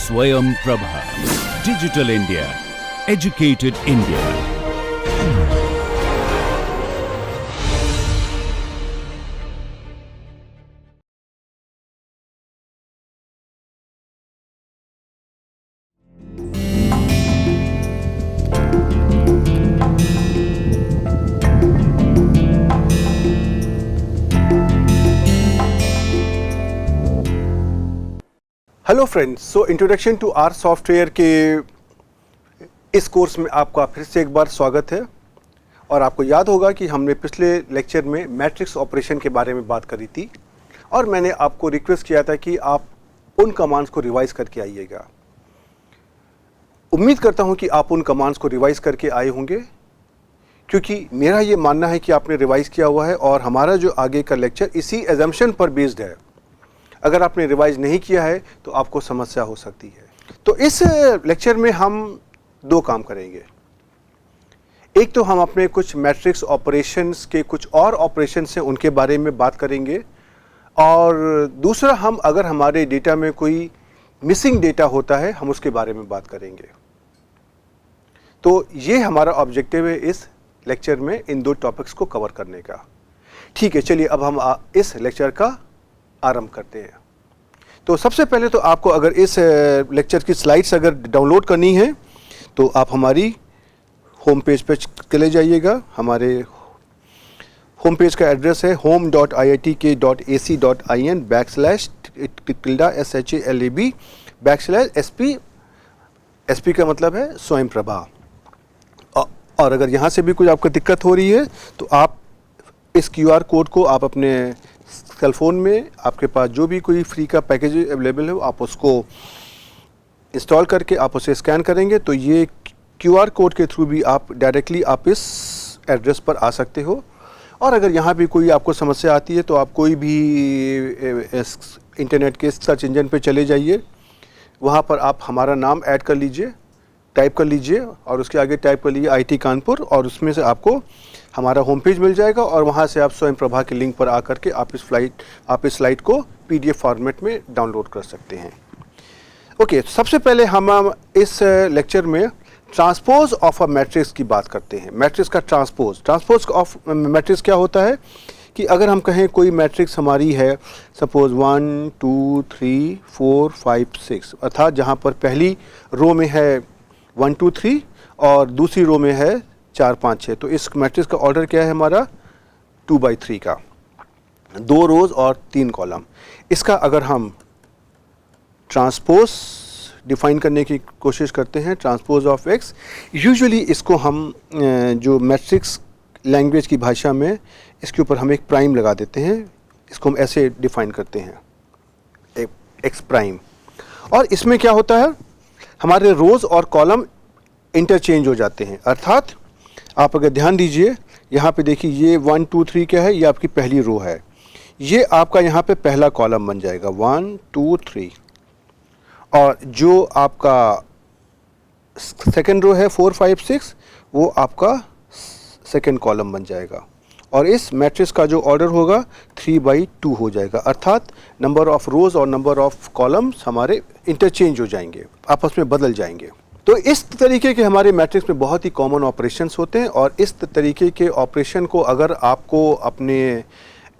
Swayam Prabha. Digital India. Educated India. Hello friends, so introduction to R software के इस course में आपका फिर से एक बार स्वागत है। और आपको याद होगा कि हमने पिछले लेक्चर में मैट्रिक्स ऑपरेशन के बारे में बात करी थी और मैंने आपको रिक्वेस्ट किया था कि आप उन कमांड्स को रिवाइज करके आइएगा। उम्मीद करता हूं कि आप उन कमांड्स को रिवाइज करके आए होंगे, क्योंकि मेरा ये मानना है कि आपने रिवाइज किया हुआ है और हमारा जो आगे का लेक्चर इसी एजम्पशन पर बेस्ड है। अगर आपने रिवाइज नहीं किया है तो आपको समस्या हो सकती है। तो इस लेक्चर में हम दो काम करेंगे। एक तो हम अपने कुछ मैट्रिक्स ऑपरेशंस के कुछ और ऑपरेशंस हैं उनके बारे में बात करेंगे, और दूसरा हम अगर हमारे डेटा में कोई मिसिंग डेटा होता है हम उसके बारे में बात करेंगे। तो ये हमारा ऑब्जेक्टिव है इस लेक्चर में, इन दो टॉपिक्स को कवर करने का। ठीक है, चलिए अब हम इस लेक्चर का आरंभ करते हैं। तो सबसे पहले तो आपको अगर इस लेक्चर की स्लाइड्स अगर डाउनलोड करनी है तो आप हमारी होम पेज पे चले जाइएगा। हमारे होम पेज का एड्रेस है home.iitk.ac.in/SHALAB/SP। SP का मतलब है स्वयं प्रभा। और अगर यहाँ से भी कुछ आपको दिक्कत हो रही है तो आप इस QR कोड को आप अपने सेल फोन में, आपके पास जो भी कोई फ्री का पैकेज अवेलेबल है आप उसको इंस्टॉल करके आप उसे स्कैन करेंगे तो ये QR कोड के थ्रू भी आप डायरेक्टली आप इस एड्रेस पर आ सकते हो। और अगर यहाँ भी कोई आपको समस्या आती है तो आप कोई भी इंटरनेट के सर्च इंजन पे चले जाइए, वहाँ पर आप हमारा नाम ऐड कर लीजिए, टाइप कर लीजिए और उसके आगे टाइप कर लीजिए IIT कानपुर, और उसमें से आपको हमारा होम पेज मिल जाएगा और वहाँ से आप स्वयं प्रभा के लिंक पर आकर के आप इस स्लाइड को PDF फॉर्मेट में डाउनलोड कर सकते हैं। ओके, सबसे पहले हम इस लेक्चर में ट्रांसपोज ऑफ अ मैट्रिक्स की बात करते हैं। मैट्रिक्स का ट्रांसपोज ऑफ मैट्रिक्स क्या होता है कि अगर हम कहें कोई मैट्रिक्स हमारी है सपोज 1 2 3 4 5 6, अर्थात जहाँ पर पहली रो में है 1 2 3 और दूसरी रो में है 4 5 6, तो इस मैट्रिक्स का ऑर्डर क्या है हमारा 2/3 का, 2 रोज और 3 कॉलम। इसका अगर हम ट्रांसपोज डिफाइन करने की कोशिश करते हैं, ट्रांसपोज ऑफ एक्स, यूजुअली इसको हम जो मैट्रिक्स लैंग्वेज की भाषा में इसके ऊपर हम एक प्राइम लगा देते हैं। इसको हम ऐसे डिफाइन करते हैं, एक्स प्राइम। और इसमें क्या होता है, हमारे रोज और कॉलम इंटरचेंज हो जाते हैं। अर्थात आप अगर ध्यान दीजिए यहाँ पे देखिए, ये 1 2 3 क्या है, ये आपकी पहली रो है, ये आपका यहाँ पे पहला कॉलम बन जाएगा 1 2 3, और जो आपका सेकंड रो है 4 5 6 वो आपका सेकंड कॉलम बन जाएगा। और इस मैट्रिक्स का जो ऑर्डर होगा 3/2 हो जाएगा। अर्थात नंबर ऑफ रोज और नंबर ऑफ कॉलम्स हमारे इंटरचेंज हो जाएंगे, आपस में बदल जाएंगे। तो इस तरीके के हमारे मैट्रिक्स में बहुत ही कॉमन ऑपरेशंस होते हैं, और इस तरीके के ऑपरेशन को अगर आपको अपने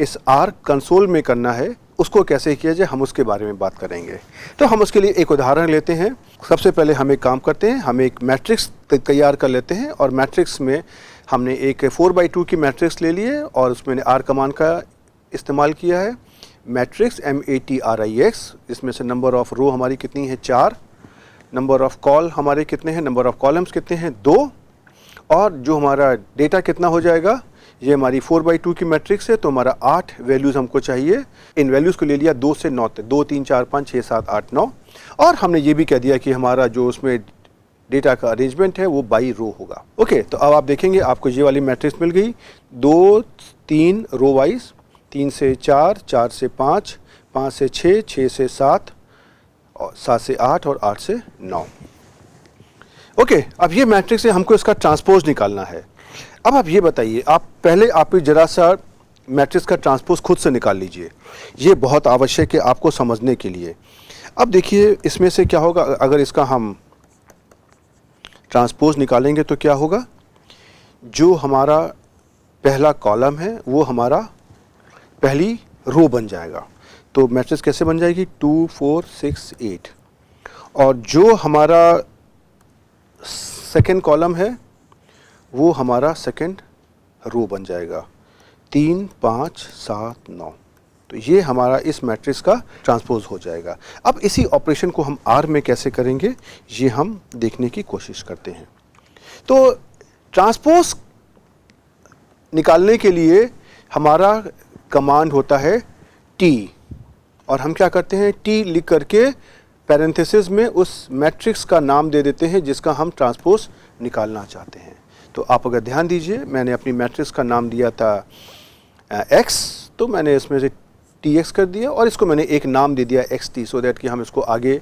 इस R कंसोल में करना है, उसको कैसे किया जाए हम उसके बारे में बात करेंगे। तो हम उसके लिए एक उदाहरण लेते हैं। सबसे पहले हम एक काम करते हैं, हम एक मैट्रिक्स तैयार कर लेते हैं, और मैट्रिक्स में हमने एक 4/2 की मैट्रिक्स ले लिए और उसमें R कमांड का इस्तेमाल किया है। मैट्रिक्स MATRIX, इसमें से नंबर ऑफ रो हमारी कितनी है 4, नंबर ऑफ कॉल हमारे कितने हैं, नंबर ऑफ कॉलम्स कितने हैं 2, और जो हमारा डेटा कितना हो जाएगा, ये हमारी 4/2 की मैट्रिक्स है तो हमारा 8 वैल्यूज़ हमको चाहिए। इन वैल्यूज़ को ले लिया 2 से 9 तक, 2 3 4 5 6 7 8 9, और हमने ये भी कह दिया कि हमारा जो उसमें डेटा का अरेंजमेंट है वो बाई रो होगा। ओके, तो अब आप देखेंगे आपको ये वाली मैट्रिक्स मिल गई, 2 3 रो वाइज, 3 से 4 4 से 5 5 से 6 6 से 7 और 7 से 8 और 8 से 9। ओके, अब ये मैट्रिक्स है, हमको इसका ट्रांसपोज निकालना है। अब आप ये बताइए, आप पहले आप जरा सा मैट्रिक्स का ट्रांसपोज खुद से निकाल लीजिए, ये बहुत आवश्यक है आपको समझने के लिए। अब देखिए इसमें से क्या होगा, अगर इसका हम ट्रांसपोज निकालेंगे तो क्या होगा, जो हमारा पहला कॉलम है वो हमारा पहली रो बन जाएगा। तो मैट्रिक्स कैसे बन जाएगी, 2 4 6 8, और जो हमारा सेकेंड कॉलम है वो हमारा सेकेंड रो बन जाएगा, 3 5 7 9। तो ये हमारा इस मैट्रिक्स का ट्रांसपोज हो जाएगा। अब इसी ऑपरेशन को हम आर में कैसे करेंगे ये हम देखने की कोशिश करते हैं। तो ट्रांसपोज निकालने के लिए हमारा कमांड होता है टी, और हम क्या करते हैं, टी लिख करके पैरेंथेसिस में उस मैट्रिक्स का नाम दे देते हैं जिसका हम ट्रांसपोज निकालना चाहते हैं। तो आप अगर ध्यान दीजिए, मैंने अपनी मैट्रिक्स का नाम दिया था x, तो मैंने इसमें से tx कर दिया और इसको मैंने एक नाम दे दिया xt, सो दैट कि हम इसको आगे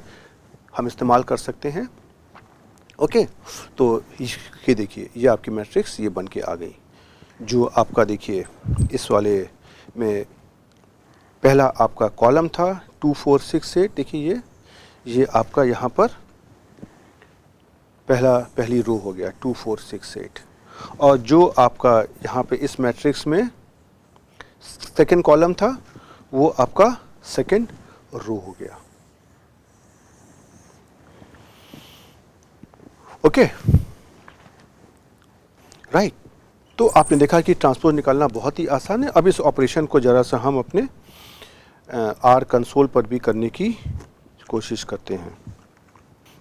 हम इस्तेमाल कर सकते हैं। ओके, तो ये देखिए ये आपकी मैट्रिक्स ये बन के आ गई। जो आपका देखिए इस वाले में पहला आपका कॉलम था 2 4 6 8, देखिए ये आपका यहाँ पर पहली रो हो गया 2 4 6 8, और जो आपका यहाँ पे इस मैट्रिक्स में सेकंड कॉलम था वो आपका सेकंड रो हो गया। ओके राइट, तो आपने देखा कि ट्रांसपोज निकालना बहुत ही आसान है। अब इस ऑपरेशन को ज़रा सा हम अपने आर कंसोल पर भी करने की कोशिश करते हैं।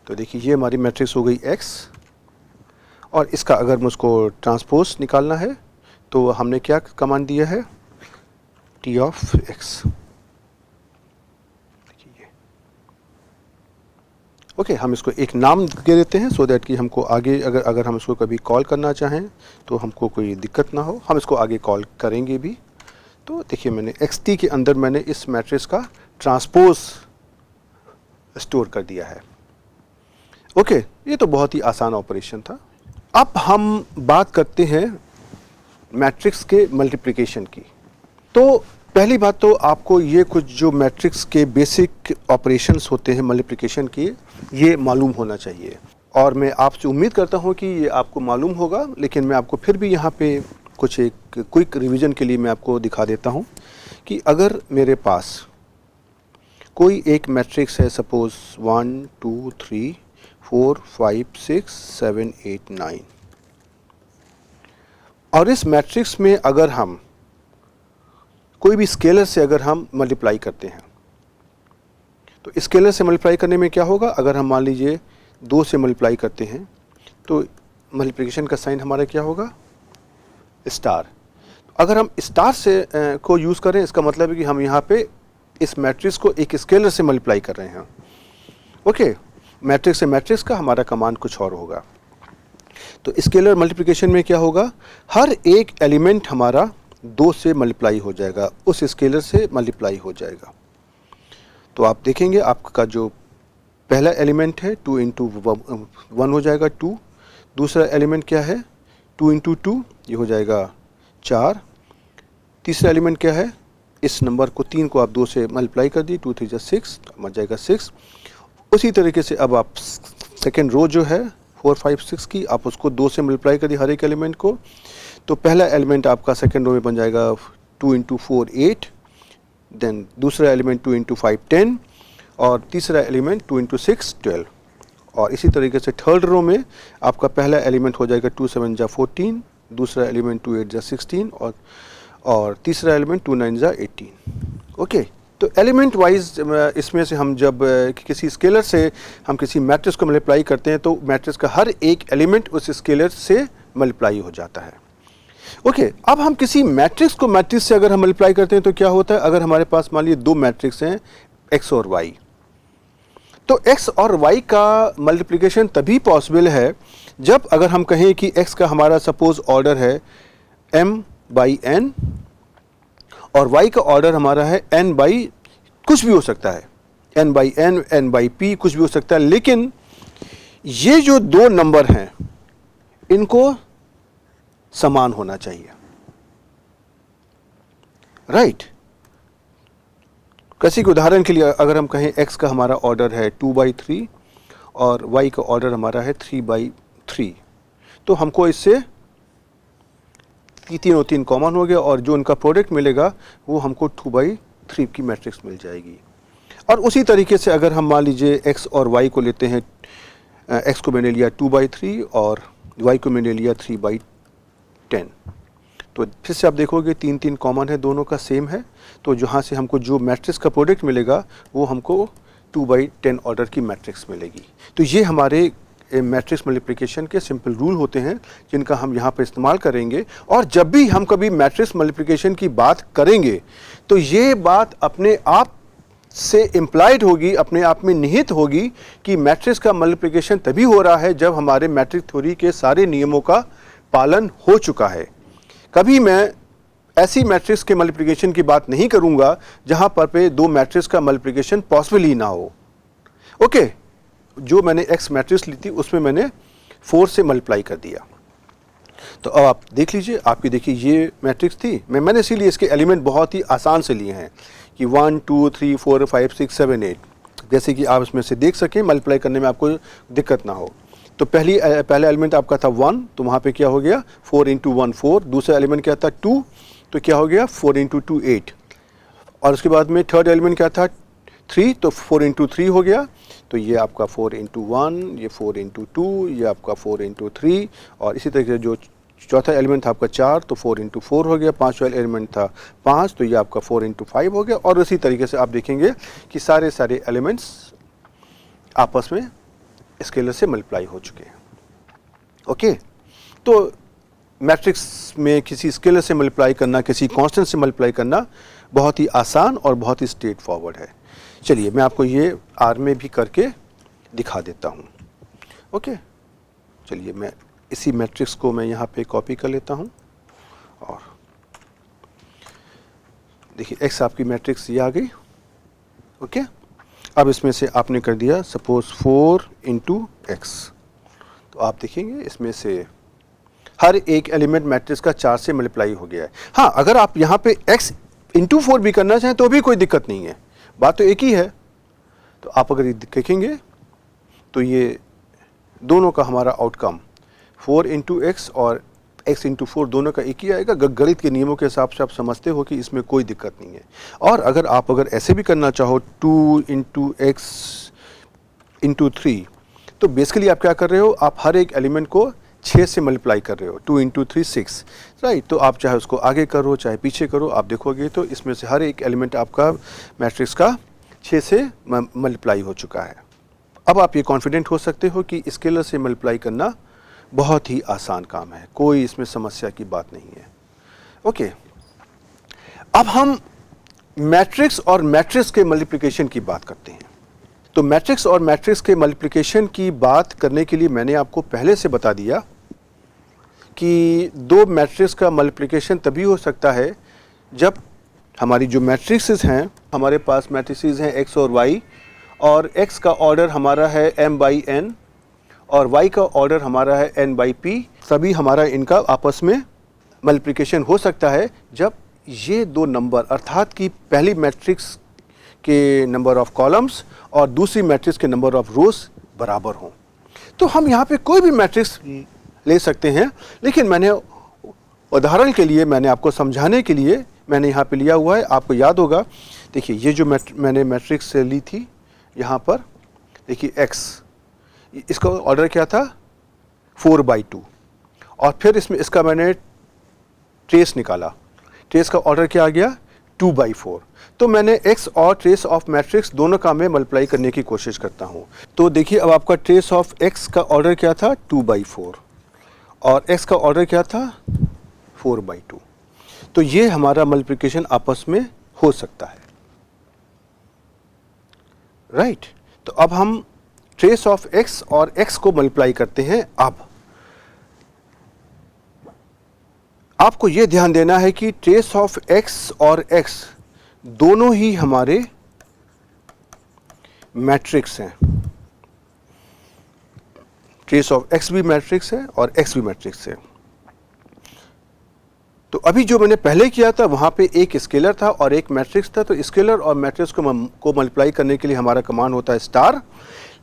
तो देखिए ये हमारी मैट्रिक्स हो गई x, और इसका अगर मुझको ट्रांसपोज निकालना है तो हमने क्या कमांड दिया है, t ऑफ x। ओके, हम इसको एक नाम दे देते हैं सो दैट कि हमको आगे अगर हम इसको कभी कॉल करना चाहें तो हमको कोई दिक्कत ना हो, हम इसको आगे कॉल करेंगे भी। तो देखिए मैंने xt के अंदर मैंने इस मैट्रिक्स का ट्रांसपोज स्टोर कर दिया है। ओके, ये तो बहुत ही आसान ऑपरेशन था। अब हम बात करते हैं मैट्रिक्स के मल्टीप्लिकेशन की। तो पहली बात तो आपको ये कुछ जो मैट्रिक्स के बेसिक ऑपरेशंस होते हैं मल्टीप्लिकेशन के, ये मालूम होना चाहिए, और मैं आपसे उम्मीद करता हूँ कि ये आपको मालूम होगा। लेकिन मैं आपको फिर भी यहाँ पे कुछ एक क्विक रिवीजन के लिए मैं आपको दिखा देता हूँ कि अगर मेरे पास कोई एक मैट्रिक्स है, सपोज 1 2 3 4 5 6 7 8 9, और इस मैट्रिक्स में अगर हम कोई भी स्केलर से अगर हम मल्टीप्लाई करते हैं, तो स्केलर से मल्टीप्लाई करने में क्या होगा, अगर हम मान लीजिए 2 से मल्टीप्लाई करते हैं तो मल्टीप्लिकेशन का साइन हमारा क्या होगा, स्टार। अगर हम स्टार से को यूज़ करें, इसका मतलब है कि हम यहाँ पे इस मैट्रिक्स को एक स्केलर से मल्टीप्लाई कर रहे हैं। ओके, मैट्रिक्स से मैट्रिक्स का हमारा कमांड कुछ और होगा। तो स्केलर मल्टीप्लिकेशन में क्या होगा, हर एक एलिमेंट हमारा 2 से मल्टीप्लाई हो जाएगा, उस स्केलर से मल्टीप्लाई हो जाएगा। तो आप देखेंगे आपका जो पहला एलिमेंट है 2 इंटू 1 हो जाएगा 2, दूसरा एलिमेंट क्या है 2 इंटू 2, ये हो जाएगा 4, तीसरा एलिमेंट क्या है, इस नंबर को 3 को आप 2 से मल्टीप्लाई कर दी, 2 3 जा 6, बन जाएगा 6। उसी तरीके से अब आप सेकेंड रो जो है 4 5 6 की, आप उसको 2 से मल्टीप्लाई कर दी हर एक एलिमेंट को। तो पहला एलिमेंट आपका सेकेंड रो में बन जाएगा 2 इंटू 4 8, देन दूसरा एलिमेंट 2 इंटू 5 10, और तीसरा एलिमेंट 2 इंटू 6 12। और इसी तरीके से थर्ड रो में आपका पहला एलिमेंट हो जाएगा 2 7 जा 14, दूसरा एलिमेंट 2 8 जा 16, और तीसरा एलिमेंट 2 9 जा 18। ओके, तो एलिमेंट वाइज इसमें से हम जब किसी स्केलर से हम किसी मैट्रिक्स को मल्टीप्लाई करते हैं तो मैट्रिक्स का हर एक एलिमेंट उस स्केलर से मल्टीप्लाई हो जाता है। ओके, अब हम किसी मैट्रिक्स को मैट्रिक्स से अगर हम मल्टीप्लाई करते हैं तो क्या होता है, अगर हमारे पास मान लीजिए 2 मैट्रिक्स हैं x और y, तो x और y का मल्टीप्लिकेशन तभी पॉसिबल है जब अगर हम कहें कि x का हमारा सपोज ऑर्डर है m/n और y का ऑर्डर हमारा है n/, कुछ भी हो सकता है, n/n n/p कुछ भी हो सकता है, लेकिन ये जो 2 नंबर हैं इनको समान होना चाहिए, राइट। किसी के उदाहरण के लिए अगर हम कहें x का हमारा ऑर्डर है 2/3 और y का ऑर्डर हमारा है 3/3, तो हमको इससे तीन और तीन कॉमन हो गया और जो उनका प्रोडक्ट मिलेगा वो हमको 2/3 की मैट्रिक्स मिल जाएगी। और उसी तरीके से अगर हम मान लीजिए x और y को लेते हैं, x को मैंने लिया 2/3 और y को मैंने लिया 3/10, तो फिर से आप देखोगे तीन तीन कॉमन है, दोनों का सेम है, तो जहाँ से हमको जो मैट्रिक्स का प्रोडक्ट मिलेगा वो हमको 2/10 ऑर्डर की मैट्रिक्स मिलेगी। तो ये हमारे मैट्रिक्स मल्टीप्लिकेशन के सिंपल रूल होते हैं जिनका हम यहाँ पर इस्तेमाल करेंगे। और जब भी हम कभी मैट्रिक्स मल्टीप्लिकेशन की बात करेंगे तो ये बात अपने आप से इम्प्लाइड होगी, अपने आप में निहित होगी कि मैट्रिक्स का मल्टीप्लिकेशन तभी हो रहा है जब हमारे मैट्रिक थ्योरी के सारे नियमों का पालन हो चुका है। कभी मैं ऐसी मैट्रिक्स के मल्टीप्लिकेशन की बात नहीं करूंगा जहां पर पे दो मैट्रिक्स का मल्टीप्लिकेशन पॉसिबल ही ना हो। ओके, जो मैंने एक्स मैट्रिक्स ली थी उसमें मैंने 4 से मल्टीप्लाई कर दिया। तो अब आप देख लीजिए, आपकी देखिए ये मैट्रिक्स थी, मैंने इसीलिए इसके एलिमेंट बहुत ही आसान से लिए हैं कि 1 2 3 4 5 6 7 8, जैसे कि आप इसमें से देख सकें, मल्टीप्लाई करने में आपको दिक्कत ना हो। तो पहला एलिमेंट आपका था 1, तो वहाँ पे क्या हो गया 4 × 1 4। दूसरा एलिमेंट क्या था 2, तो क्या हो गया 4 × 2 8। और उसके बाद में थर्ड एलिमेंट क्या था 3, तो 4 × 3 हो गया। तो ये आपका 4 × 1, ये 4 × 2, ये आपका 4 × 3। और इसी तरीके से जो चौथा एलिमेंट था आपका 4, तो 4 × 4 हो गया। पांचवा एलिमेंट था 5, तो ये आपका 4 × 5 हो गया। और इसी तरीके से आप देखेंगे कि सारे एलिमेंट्स आपस में स्केलर से मल्टीप्लाई हो चुके हैं। ओके, तो मैट्रिक्स में किसी स्केलर से मल्टीप्लाई करना, किसी कांस्टेंट से मल्टीप्लाई करना बहुत ही आसान और बहुत ही स्ट्रेट फॉरवर्ड है। चलिए मैं आपको ये आर में भी करके दिखा देता हूँ। ओके, चलिए मैं इसी मैट्रिक्स को मैं यहाँ पे कॉपी कर लेता हूँ और देखिए एक्स आपकी मैट्रिक्स ये आ गई। ओके, अब इसमें से आपने कर दिया सपोज 4 × x, तो आप देखेंगे इसमें से हर एक एलिमेंट मैट्रिक्स का 4 से मल्टीप्लाई हो गया है। हाँ, अगर आप यहाँ पे x × 4 भी करना चाहें तो भी कोई दिक्कत नहीं है, बात तो एक ही है। तो आप अगर ये देखेंगे तो ये दोनों का हमारा आउटकम 4 × x और x × 4 दोनों का एक ही आएगा। गणित के नियमों के हिसाब से आप समझते हो कि इसमें कोई दिक्कत नहीं है। और अगर ऐसे भी करना चाहो 2 × x × 3, तो बेसिकली आप क्या कर रहे हो, आप हर एक एलिमेंट को 6 से मल्टीप्लाई कर रहे हो। 2 × 3 6, राइट। तो आप चाहे उसको आगे करो चाहे पीछे करो, आप देखोगे तो इसमें से हर एक एलिमेंट आपका मैट्रिक्स का 6 से मल्टीप्लाई हो चुका है। अब आप ये कॉन्फिडेंट हो सकते हो कि स्केलर से मल्टीप्लाई करना बहुत ही आसान काम है, कोई इसमें समस्या की बात नहीं है। ओके, अब हम मैट्रिक्स और मैट्रिक्स के मल्टीप्लिकेशन की बात करते हैं। तो मैट्रिक्स और मैट्रिक्स के मल्टीप्लिकेशन की बात करने के लिए मैंने आपको पहले से बता दिया कि दो मैट्रिक्स का मल्टीप्लिकेशन तभी हो सकता है जब हमारी जो मैट्रिक्सेस हैं, हमारे पास मैट्रिसेस हैं x और y, और x का ऑर्डर हमारा है m/n और y का ऑर्डर हमारा है n/p। सभी हमारा इनका आपस में मल्टीप्लिकेशन हो सकता है जब ये दो नंबर, अर्थात कि पहली मैट्रिक्स के नंबर ऑफ कॉलम्स और दूसरी मैट्रिक्स के नंबर ऑफ रोज बराबर हों। तो हम यहाँ पे कोई भी मैट्रिक्स ले सकते हैं, लेकिन मैंने उदाहरण के लिए, मैंने आपको समझाने के लिए मैंने यहाँ पे लिया हुआ है। आपको याद होगा, देखिए ये जो मैंने मैट्रिक्स ली थी, यहाँ पर देखिए x, इसका ऑर्डर क्या था 4/2, और फिर इसका मैंने ट्रेस निकाला, ट्रेस का ऑर्डर क्या आ गया 2/4। तो मैंने x और ट्रेस ऑफ मैट्रिक्स दोनों का मैं मल्टीप्लाई करने की कोशिश करता हूँ। तो देखिए अब आपका ट्रेस ऑफ x का ऑर्डर क्या था 2/4 और x का ऑर्डर क्या था 4/2। तो ये हमारा मल्टीप्लिकेशन आपस में हो सकता है, राइट। तो अब हम ट्रेस ऑफ x और x को मल्टीप्लाई करते हैं। अब आपको यह ध्यान देना है कि ट्रेस ऑफ x और x दोनों ही हमारे मैट्रिक्स हैं। ट्रेस ऑफ x भी मैट्रिक्स है और x भी मैट्रिक्स है। तो अभी जो मैंने पहले किया था वहाँ पे एक स्केलर था और एक मैट्रिक्स था, तो स्केलर और मैट्रिक्स को मल्टीप्लाई करने के लिए हमारा कमांड होता है स्टार।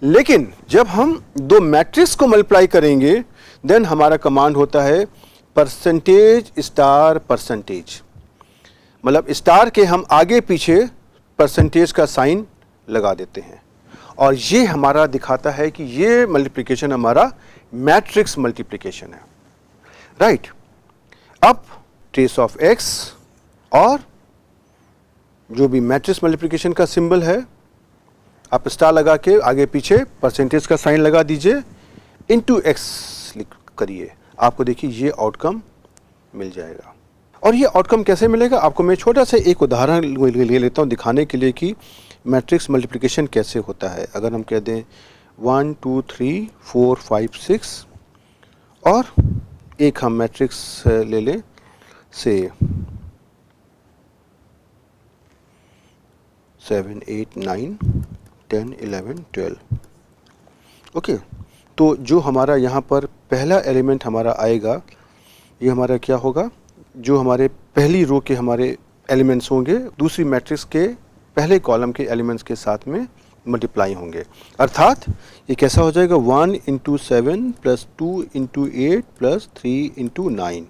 लेकिन जब हम दो मैट्रिक्स को मल्टीप्लाई करेंगे देन हमारा कमांड होता है परसेंटेज स्टार परसेंटेज। मतलब स्टार के हम आगे पीछे परसेंटेज का साइन लगा देते हैं और ये हमारा दिखाता है कि ये मल्टीप्लिकेशन हमारा मैट्रिक्स मल्टीप्लिकेशन है, राइट। अब ट्रेस ऑफ एक्स और जो भी मैट्रिक्स मल्टीप्लिकेशन का सिंबल है आप स्टार लगा के आगे पीछे परसेंटेज का साइन लगा दीजिए, इनटू एक्स करिए, आपको देखिए ये आउटकम मिल जाएगा। और ये आउटकम कैसे मिलेगा आपको मैं छोटा सा एक उदाहरण ले लेता हूँ दिखाने के लिए कि मैट्रिक्स मल्टीप्लिकेशन कैसे होता है। अगर हम कह दें 1 2 3 4 5 6 और एक हम मैट्रिक्स ले लें से 7 8 9 10 11 12। ओके, तो जो हमारा यहाँ पर पहला एलिमेंट हमारा आएगा ये हमारा क्या होगा, जो हमारे पहली रो के हमारे एलिमेंट्स होंगे दूसरी मैट्रिक्स के पहले कॉलम के एलिमेंट्स के साथ में मल्टीप्लाई होंगे। अर्थात ये कैसा हो जाएगा 1 into 7 plus 2 into 8 plus 3 into 9।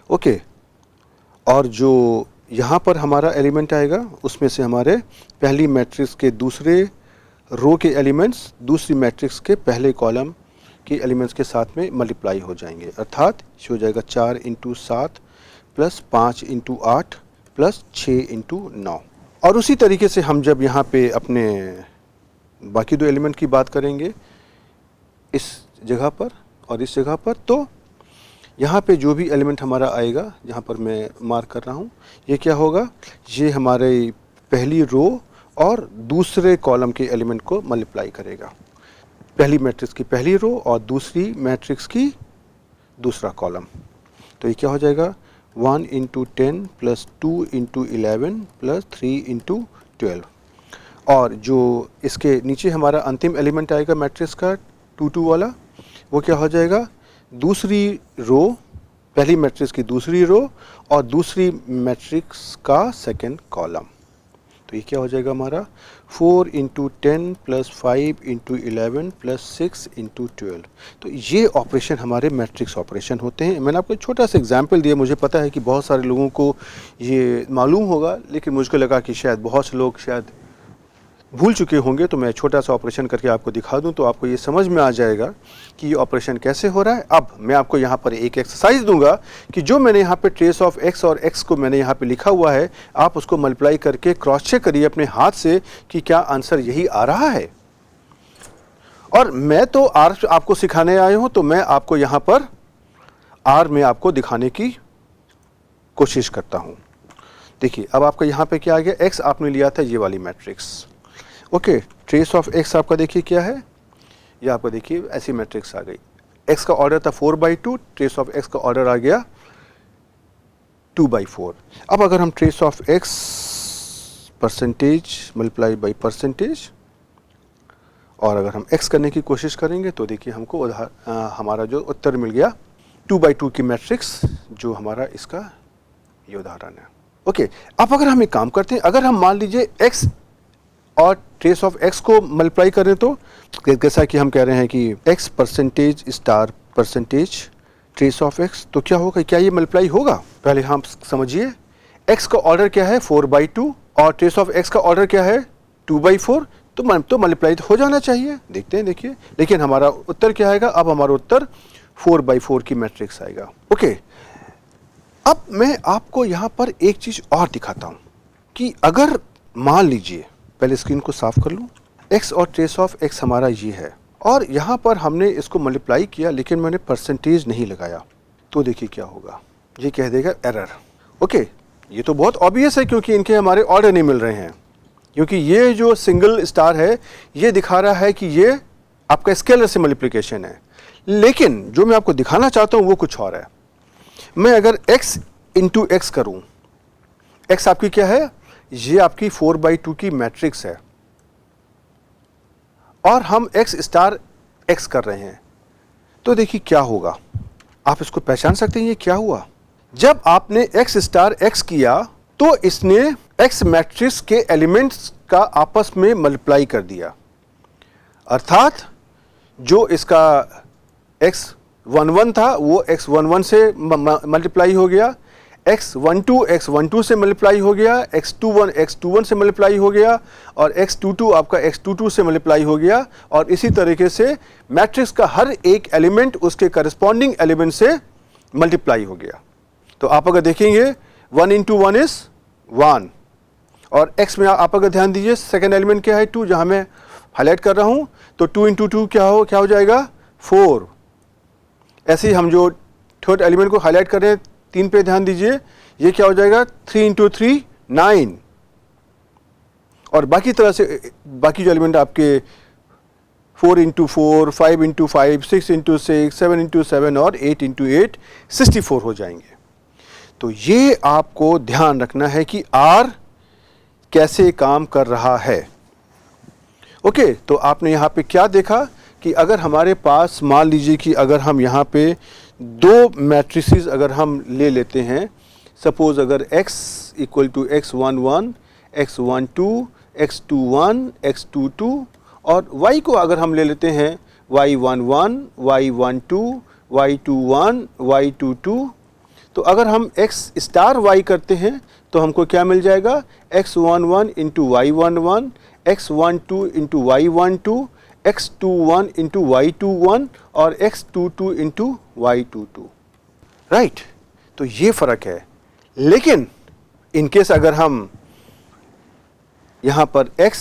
Okay, और जो यहाँ पर हमारा एलिमेंट आएगा उसमें से हमारे पहली मैट्रिक्स के दूसरे रो के एलिमेंट्स दूसरी मैट्रिक्स के पहले कॉलम के एलिमेंट्स के साथ में मल्टीप्लाई हो जाएंगे। अर्थात ये हो जाएगा 4 into 7 plus 5 into 8 plus 6 into 9। और उसी तरीके से हम जब यहाँ पे अपने बाकी दो एलिमेंट की बात करेंगे इस जगह पर और इस जगह पर, तो यहाँ पे जो भी एलिमेंट हमारा आएगा जहाँ पर मैं मार्क कर रहा हूँ ये क्या होगा, ये हमारे पहली रो और दूसरे कॉलम के एलिमेंट को मल्टीप्लाई करेगा। पहली मैट्रिक्स की पहली रो और दूसरी मैट्रिक्स की दूसरा कॉलम, तो ये क्या हो जाएगा 1 into 10 plus 2 into 11 plus 3 into 12। और जो इसके नीचे हमारा अंतिम एलिमेंट आएगा मैट्रिक्स का 2 2 वाला, वो क्या हो जाएगा दूसरी रो पहली मैट्रिक्स की दूसरी रो और दूसरी मैट्रिक्स का सेकंड कॉलम। तो ये क्या हो जाएगा हमारा 4 into 10 plus 5 into 11 plus 6 into 12। तो ये ऑपरेशन हमारे मैट्रिक्स ऑपरेशन होते हैं। मैंने आपको छोटा सा एग्जांपल दिया, मुझे पता है कि बहुत सारे लोगों को ये मालूम होगा, लेकिन मुझको लगा कि शायद बहुत से लोग शायद भूल चुके होंगे, तो मैं छोटा सा ऑपरेशन करके आपको दिखा दूं तो आपको ये समझ में आ जाएगा कि ये ऑपरेशन कैसे हो रहा है। अब मैं आपको यहाँ पर एक एक्सरसाइज दूंगा कि जो मैंने यहाँ पे ट्रेस ऑफ एक्स और एक्स को मैंने यहाँ पे लिखा हुआ है, आप उसको मल्टीप्लाई करके क्रॉस चेक करिए अपने हाथ से कि क्या आंसर यही आ रहा है। और मैं तो आर आपको सिखाने आया हूँ, तो मैं आपको यहाँ पर आर में आपको दिखाने की कोशिश करता हूँ। देखिए अब आपका यहाँ पे क्या आ गया, एक्स आपने लिया था ये वाली matrix. Okay, trace of x आपका देखिए क्या है, ये आपका देखिए ऐसी मैट्रिक्स आ गई। एक्स का ऑर्डर था 4/2, ट्रेस ऑफ एक्स का ऑर्डर आ गया 2/4। अब अगर हम trace of x percentage multiply by percentage और अगर हम एक्स करने की कोशिश करेंगे तो देखिए हमको हमारा जो उत्तर मिल गया 2/2 की मैट्रिक्स, जो हमारा इसका ये उदाहरण है। ओके, अब अगर हम एक काम करते हैं, अगर हम मान लीजिए एक्स और ट्रेस ऑफ एक्स को मल्टीप्लाई करें तो जैसा कि हम कह रहे हैं कि x percentage star percentage trace of x, तो क्या होगा, क्या ये मल्टीप्लाई होगा? पहले हम समझिए, एक्स का ऑर्डर क्या है 4/2 और ट्रेस ऑफ एक्स का ऑर्डर क्या है 2/4, तो मल्टीप्लाई हो जाना चाहिए। देखते हैं, देखिए, लेकिन हमारा उत्तर क्या आएगा, अब हमारा उत्तर 4/4 की मैट्रिक्स आएगा। ओके, अब मैं आपको यहाँ पर एक चीज और दिखाता हूँ कि अगर मान लीजिए, पहले स्क्रीन को साफ कर लूँ, एक्स और ट्रेस ऑफ एक्स हमारा ये है और यहाँ पर हमने इसको मल्टीप्लाई किया लेकिन मैंने परसेंटेज नहीं लगाया, तो देखिए क्या होगा, ये कह देगा एरर। ओके, ये तो बहुत ऑब्वियस है क्योंकि इनके हमारे ऑर्डर नहीं मिल रहे हैं, क्योंकि ये जो सिंगल स्टार है ये दिखा रहा है कि ये आपका स्केलर से मल्टीप्लिकेशन है, लेकिन जो मैं आपको दिखाना चाहता हूँ वो कुछ और है। मैं अगर x इंटू एक्स करूँ, x आपकी क्या है, ये आपकी 4/2 की मैट्रिक्स है और हम x स्टार x कर रहे हैं, तो देखिए क्या होगा, आप इसको पहचान सकते हैं ये क्या हुआ। जब आपने x स्टार x किया तो इसने x मैट्रिक्स के एलिमेंट्स का आपस में मल्टीप्लाई कर दिया, अर्थात जो इसका x11 था वो x11 से मल्टीप्लाई हो गया, x12 से मल्टीप्लाई हो गया, x21 से मल्टीप्लाई हो गया और x22 आपका x22 से मल्टीप्लाई हो गया, और इसी तरीके से मैट्रिक्स का हर एक एलिमेंट उसके करस्पॉन्डिंग एलिमेंट से मल्टीप्लाई हो गया। तो आप अगर देखेंगे 1 into 1 is 1 और x में आप अगर ध्यान दीजिए सेकेंड एलिमेंट क्या है 2, जहां मैं हाईलाइट कर रहा हूं, तो 2 into 2 क्या हो जाएगा 4। ऐसे ही हम जो थर्ड एलिमेंट को हाईलाइट कर रहे हैं 3 पे ध्यान दीजिए, ये क्या हो जाएगा 3 into 3 9, और बाकी तरह से बाकी जो एलिमेंट आपके 4 into 4, 5 into 5, 6 into 6, 7 into 7 और 8 into 8 64 हो जाएंगे। तो ये आपको ध्यान रखना है कि R कैसे काम कर रहा है। ओके, तो आपने यहाँ पे क्या देखा कि अगर हमारे पास मान लीजिए कि अगर हम यहाँ पे दो मैट्रिसेस अगर हम ले लेते हैं, सपोज अगर x equal to x11, x12, x21, x22 और y को अगर हम ले लेते हैं y11, y12, y21, y22, तो अगर हम x स्टार y करते हैं तो हमको क्या मिल जाएगा x11 into y11, x12 into y12, x21 into y21 और x22 इंटू y22, राइट। तो ये फ़र्क है। लेकिन इनकेस अगर हम यहाँ पर x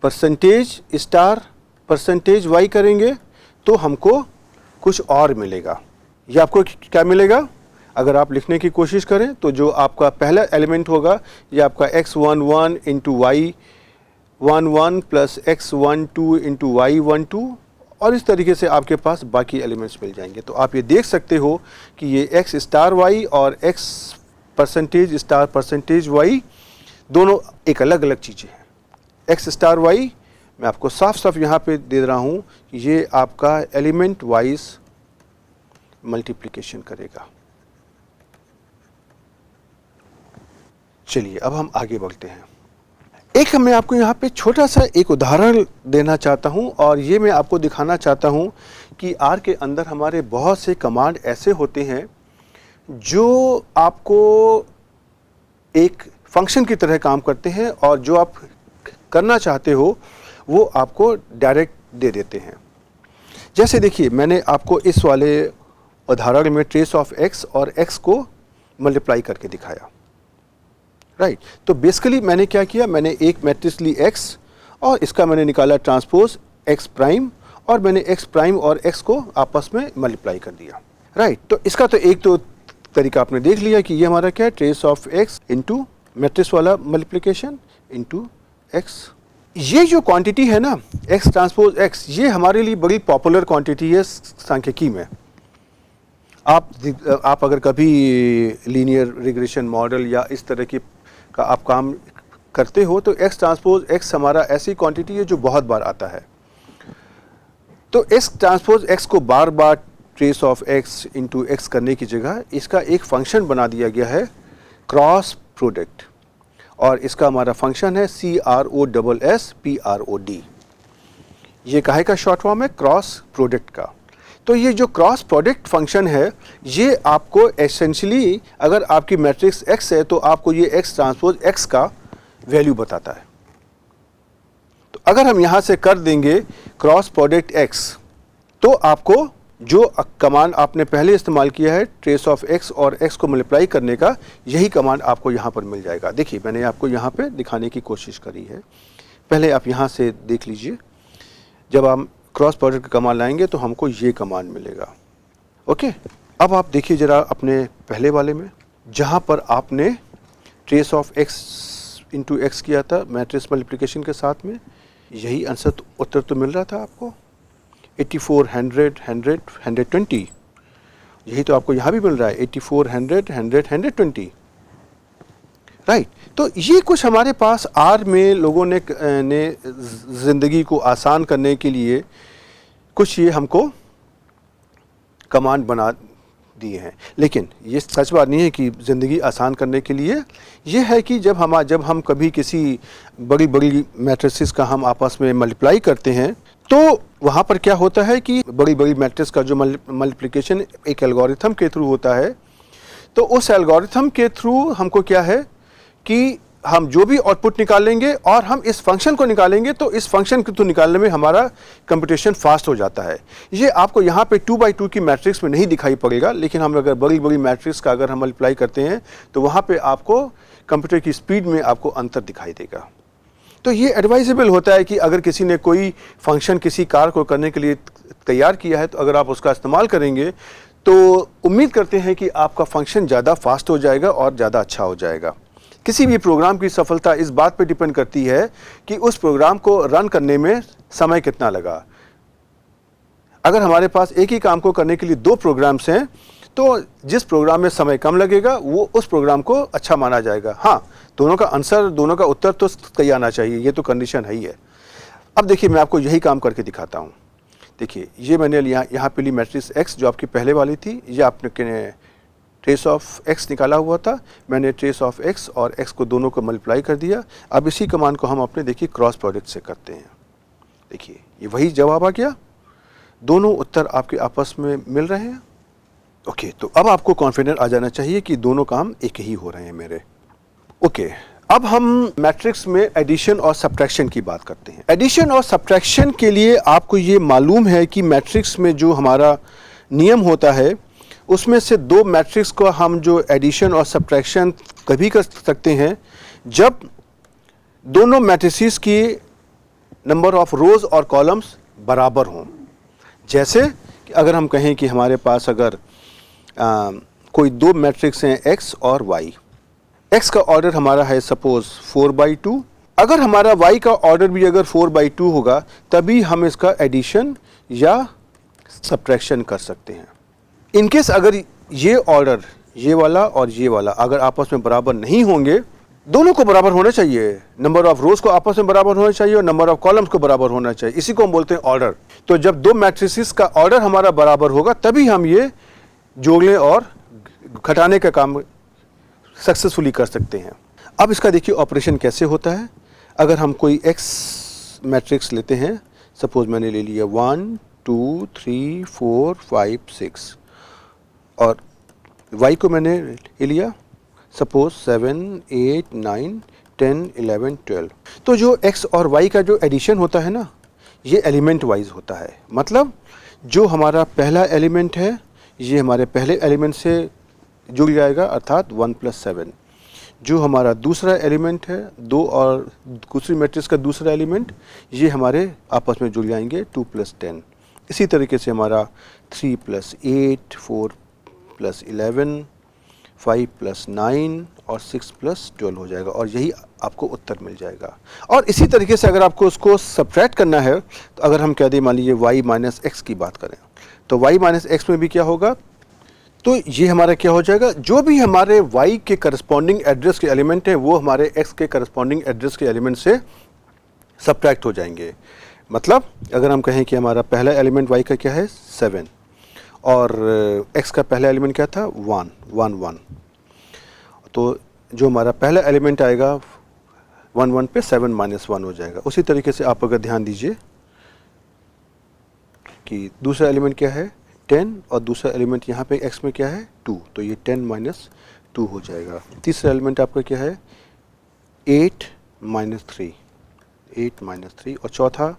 percentage star percentage y करेंगे तो हमको कुछ और मिलेगा। ये आपको क्या मिलेगा, अगर आप लिखने की कोशिश करें तो जो आपका पहला एलिमेंट होगा ये आपका x11 into y11 plus x12 into y12 और इस तरीके से आपके पास बाकी एलिमेंट्स मिल जाएंगे। तो आप ये देख सकते हो कि ये x स्टार y और x percentage star percentage y दोनों एक अलग अलग चीज़ें हैं। x स्टार y मैं आपको साफ साफ यहाँ पे दे रहा हूँ कि ये आपका एलिमेंट वाइज मल्टीप्लिकेशन करेगा। चलिए अब हम आगे बढ़ते हैं। एक मैं आपको यहाँ पे छोटा सा एक उदाहरण देना चाहता हूँ और ये मैं आपको दिखाना चाहता हूँ कि R के अंदर हमारे बहुत से कमांड ऐसे होते हैं जो आपको एक फंक्शन की तरह काम करते हैं और जो आप करना चाहते हो वो आपको डायरेक्ट दे देते हैं। जैसे देखिए मैंने आपको इस वाले उदाहरण में ट्रेस ऑफ x और x को मल्टीप्लाई करके दिखाया, राइट। तो बेसिकली मैंने क्या किया, मैंने एक मैट्रिक्स ली x और इसका मैंने निकाला ट्रांसपोज x प्राइम और मैंने x प्राइम और x को आपस में मल्टीप्लाई कर दिया, राइट। तो इसका तो एक तो तरीका आपने देख लिया कि ये हमारा क्या है trace of x into matrix वाला मल्टीप्लिकेशन इंटू x। ये जो क्वांटिटी है ना x ट्रांसपोज x, ये हमारे लिए बड़ी पॉपुलर क्वांटिटी है सांख्यिकी में। आप अगर कभी लीनियर रिग्रेशन मॉडल या इस तरह की का आप काम करते हो तो x ट्रांसपोज x हमारा ऐसी क्वांटिटी है जो बहुत बार आता है। तो x ट्रांसपोज x को बार बार trace of x into x करने की जगह इसका एक फंक्शन बना दिया गया है क्रॉस प्रोडक्ट, और इसका हमारा फंक्शन है CROSSPROD। ये काहे का शॉर्ट फॉर्म है, क्रॉस प्रोडक्ट का। तो ये जो क्रॉस प्रोडक्ट फंक्शन है ये आपको एसेंशियली अगर आपकी मैट्रिक्स x है तो आपको ये x ट्रांसपोज x का वैल्यू बताता है। तो अगर हम यहाँ से कर देंगे क्रॉस प्रोडक्ट x तो आपको जो कमांड आपने पहले इस्तेमाल किया है ट्रेस ऑफ x और x को मल्टीप्लाई करने का, यही कमांड आपको यहाँ पर मिल जाएगा। देखिए मैंने आपको यहाँ पे दिखाने की कोशिश करी है, पहले आप यहाँ से देख लीजिए। जब हम क्रॉस प्रोडक्ट का कमांड लाएंगे तो हमको ये कमांड मिलेगा। ओके, अब आप देखिए ज़रा अपने पहले वाले में जहाँ पर आपने trace of x into x किया था मैट्रिक्स मल्टीप्लिकेशन के साथ में, यही आंसर उत्तर तो मिल रहा था आपको 84, 100, 100, 120। यही तो आपको यहाँ भी मिल रहा है 84, 100, 100, 120, राइट। तो ये कुछ हमारे पास R में लोगों ने ज़िंदगी को आसान करने के लिए कुछ ये हमको कमांड बना दिए हैं। लेकिन ये सच बात नहीं है कि ज़िंदगी आसान करने के लिए ये है कि जब हम कभी किसी बड़ी बड़ी मैट्रिसेस का हम आपस में मल्टीप्लाई करते हैं तो वहाँ पर क्या होता है कि बड़ी बड़ी मैट्रिक्स का जो मल्टीप्लिकेशन एक एल्गोरिथम के थ्रू होता है, तो उस एल्गोरिथम के थ्रू हमको क्या है कि हम जो भी आउटपुट निकालेंगे और हम इस फंक्शन को निकालेंगे तो इस फंक्शन को तो निकालने में हमारा कंप्यूटेशन फास्ट हो जाता है। ये आपको यहाँ पे 2 बाई 2 की मैट्रिक्स में नहीं दिखाई पड़ेगा, लेकिन हम अगर बड़ी बड़ी मैट्रिक्स का अगर हम मल्टीप्लाई करते हैं तो वहाँ पे आपको कंप्यूटर की स्पीड में आपको अंतर दिखाई देगा। तो ये एडवाइजेबल होता है कि अगर किसी ने कोई फंक्शन किसी कार्य को करने के लिए तैयार किया है तो अगर आप उसका इस्तेमाल करेंगे तो उम्मीद करते हैं कि आपका फंक्शन ज़्यादा फास्ट हो जाएगा और ज़्यादा अच्छा हो जाएगा। किसी भी प्रोग्राम की सफलता इस बात पर डिपेंड करती है कि उस प्रोग्राम को रन करने में समय कितना लगा। अगर हमारे पास एक ही काम को करने के लिए 2 प्रोग्राम्स हैं तो जिस प्रोग्राम में समय कम लगेगा वो उस प्रोग्राम को अच्छा माना जाएगा। हाँ, दोनों का आंसर, दोनों का उत्तर तो सही आना चाहिए, ये तो कंडीशन है ही है। अब देखिए मैं आपको यही काम करके दिखाता हूँ। देखिए ये मैंने यहाँ पे ली मैट्रिक्स x जो आपकी पहले वाली थी, ये आपने ट्रेस ऑफ x निकाला हुआ था, मैंने ट्रेस ऑफ x और x को दोनों को मल्टीप्लाई कर दिया। अब इसी कमांड को हम अपने देखिए क्रॉस प्रोडक्ट से करते हैं। देखिए ये वही जवाब आ गया, दोनों उत्तर आपके आपस में मिल रहे हैं। ओके, तो अब आपको कॉन्फिडेंस आ जाना चाहिए कि दोनों काम एक ही हो रहे हैं मेरे। ओके, अब हम मैट्रिक्स में एडिशन और सब्ट्रैक्शन की बात करते हैं। एडिशन और सब्ट्रैक्शन के लिए आपको ये मालूम है कि मैट्रिक्स में जो हमारा नियम होता है उसमें से 2 मैट्रिक्स को हम जो एडिशन और सब्ट्रैक्शन कभी कर सकते हैं जब दोनों मैट्रिसेस की नंबर ऑफ रोज और कॉलम्स बराबर हों। जैसे कि अगर हम कहें कि हमारे पास अगर कोई 2 मैट्रिक्स हैं x और y, x का ऑर्डर हमारा है सपोज 4/2, अगर हमारा y का ऑर्डर भी अगर 4/2 होगा तभी हम इसका एडिशन या सब्ट्रैक्शन कर सकते हैं। इनकेस अगर ये ऑर्डर, ये वाला और ये वाला अगर आपस में बराबर नहीं होंगे, दोनों को बराबर होना चाहिए, नंबर ऑफ रोज को आपस में बराबर होना चाहिए और नंबर ऑफ कॉलम्स को बराबर होना चाहिए, इसी को हम बोलते हैं ऑर्डर। तो जब 2 मैट्रिसेस का ऑर्डर हमारा बराबर होगा तभी हम ये जोड़ने और घटाने का काम सक्सेसफुली कर सकते हैं। अब इसका देखिए ऑपरेशन कैसे होता है। अगर हम कोई x मैट्रिक्स लेते हैं, सपोज मैंने ले लिया 1 2 3 4 5 6 और y को मैंने ले लिया सपोज 7 8 9 10 11 12। तो जो x और y का जो एडिशन होता है ना, ये एलिमेंट वाइज होता है। मतलब जो हमारा पहला एलिमेंट है ये हमारे पहले एलिमेंट से जुड़ जाएगा अर्थात 1 + 7। जो हमारा दूसरा एलिमेंट है 2 और दूसरी मैट्रिक्स का दूसरा एलिमेंट, ये हमारे आपस में जुड़ जाएंगे 2 + 10। इसी तरीके से हमारा 3 + 8 4 + 11 5 + 9 और 6 + 12 हो जाएगा और यही आपको उत्तर मिल जाएगा। और इसी तरीके से अगर आपको उसको सब्ट्रैक्ट करना है तो अगर हम कह दें मान लीजिए y - x की बात करें तो y - x में भी क्या होगा, तो ये हमारा क्या हो जाएगा, जो भी हमारे y के करस्पॉन्डिंग एड्रेस के एलिमेंट हैं वो हमारे x के करस्पॉन्डिंग एड्रेस के एलिमेंट से सब्ट्रैक्ट हो जाएंगे। मतलब अगर हम कहें कि हमारा पहला एलिमेंट y का क्या है 7 और x का पहला एलिमेंट क्या था 1 1 1, तो जो हमारा पहला एलिमेंट आएगा 1 1 पे 7 - 1 हो जाएगा। उसी तरीके से आप अगर ध्यान दीजिए कि दूसरा एलिमेंट क्या है 10 और दूसरा एलिमेंट यहाँ पे x में क्या है 2, तो ये 10 - 2 हो जाएगा। तीसरा एलिमेंट आपका क्या है 8 - 3 8 - 3 और चौथा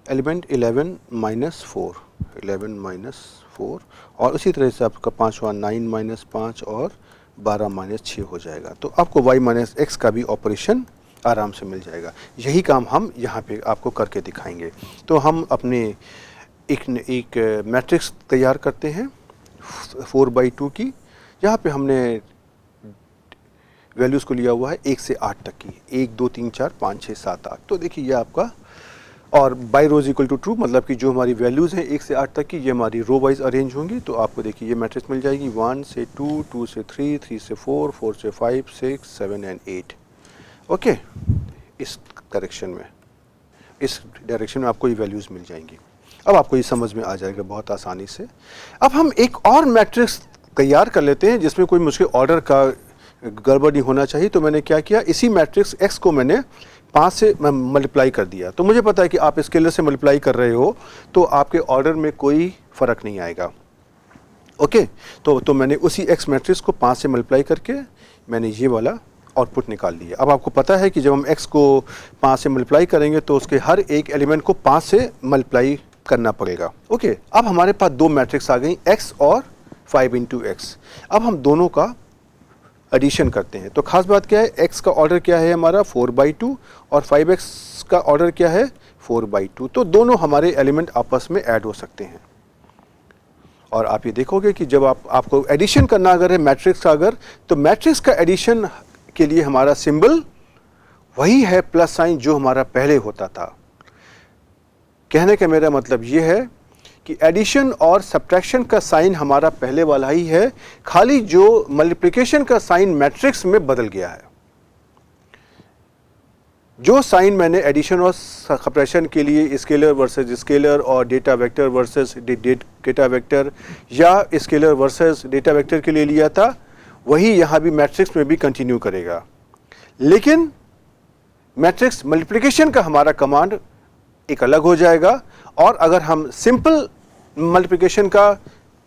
एलिमेंट 11 - 4 11 - 4 और उसी तरह से आपका पांचवा 9 - 5 और 12 - 6 हो जाएगा। तो आपको y - x का भी ऑपरेशन आराम से मिल जाएगा। यही काम हम यहाँ पे आपको करके दिखाएंगे। तो हम अपने एक मैट्रिक्स तैयार करते हैं 4/2 की, जहाँ पे हमने वैल्यूज़ को लिया हुआ है 1 से 8 तक की, 1 2 3 4 5 6 7 8। तो देखिए ये आपका, और by rows equal to true, मतलब कि जो हमारी वैल्यूज़ हैं 1 से 8 तक की ये हमारी रो वाइज अरेंज होंगी। तो आपको देखिए ये मैट्रिक्स मिल जाएगी 1 से 2 2 से 3 3 से 4 4 से 5 6 7 एंड 8। ओके, इस डायरेक्शन में आपको ये वैल्यूज़ मिल जाएंगी। अब आपको ये समझ में आ जाएगा बहुत आसानी से। अब हम एक और मैट्रिक्स तैयार कर लेते हैं जिसमें कोई मुझे ऑर्डर का गड़बड़ नहीं होना चाहिए। तो मैंने क्या किया, इसी मैट्रिक्स x को मैंने 5 से मल्टीप्लाई कर दिया। तो मुझे पता है कि आप स्केलर से मल्टीप्लाई कर रहे हो तो आपके ऑर्डर में कोई फ़र्क नहीं आएगा। ओके, तो मैंने उसी x मैट्रिक्स को 5 से मल्टीप्लाई करके मैंने ये वाला आउटपुट निकाल लिया। अब आपको पता है कि जब हम x को 5 से मल्टीप्लाई करेंगे तो उसके हर एक एलिमेंट को 5 से मल्टीप्लाई करना पड़ेगा। ओके, अब हमारे पास दो मैट्रिक्स आ गई, x और 5 इंटू एक्स। अब हम दोनों का एडिशन करते हैं। तो खास बात क्या है, x का ऑर्डर क्या है हमारा 4/2 और 5x का ऑर्डर क्या है 4/2। तो दोनों हमारे एलिमेंट आपस में ऐड हो सकते हैं। और आप ये देखोगे कि जब आपको एडिशन करना अगर है मैट्रिक्स का, अगर तो मैट्रिक्स का एडिशन के लिए हमारा सिंबल वही है प्लस साइन जो हमारा पहले होता था। कहने का मेरा मतलब ये है कि एडिशन और सब्ट्रैक्शन का साइन हमारा पहले वाला ही है, खाली जो मल्टीप्लिकेशन का साइन मैट्रिक्स में बदल गया है। जो साइन मैंने एडिशन और सब्ट्रैक्शन के लिए स्केलर वर्सेस स्केलर और data vector versus data vector या स्केलर वर्सेस डेटा वेक्टर के लिए लिया था, वही यहाँ भी मैट्रिक्स में भी कंटिन्यू करेगा। लेकिन मैट्रिक्स मल्टीप्लिकेशन का हमारा कमांड एक अलग हो जाएगा, और अगर हम सिंपल मल्टीप्लिकेशन का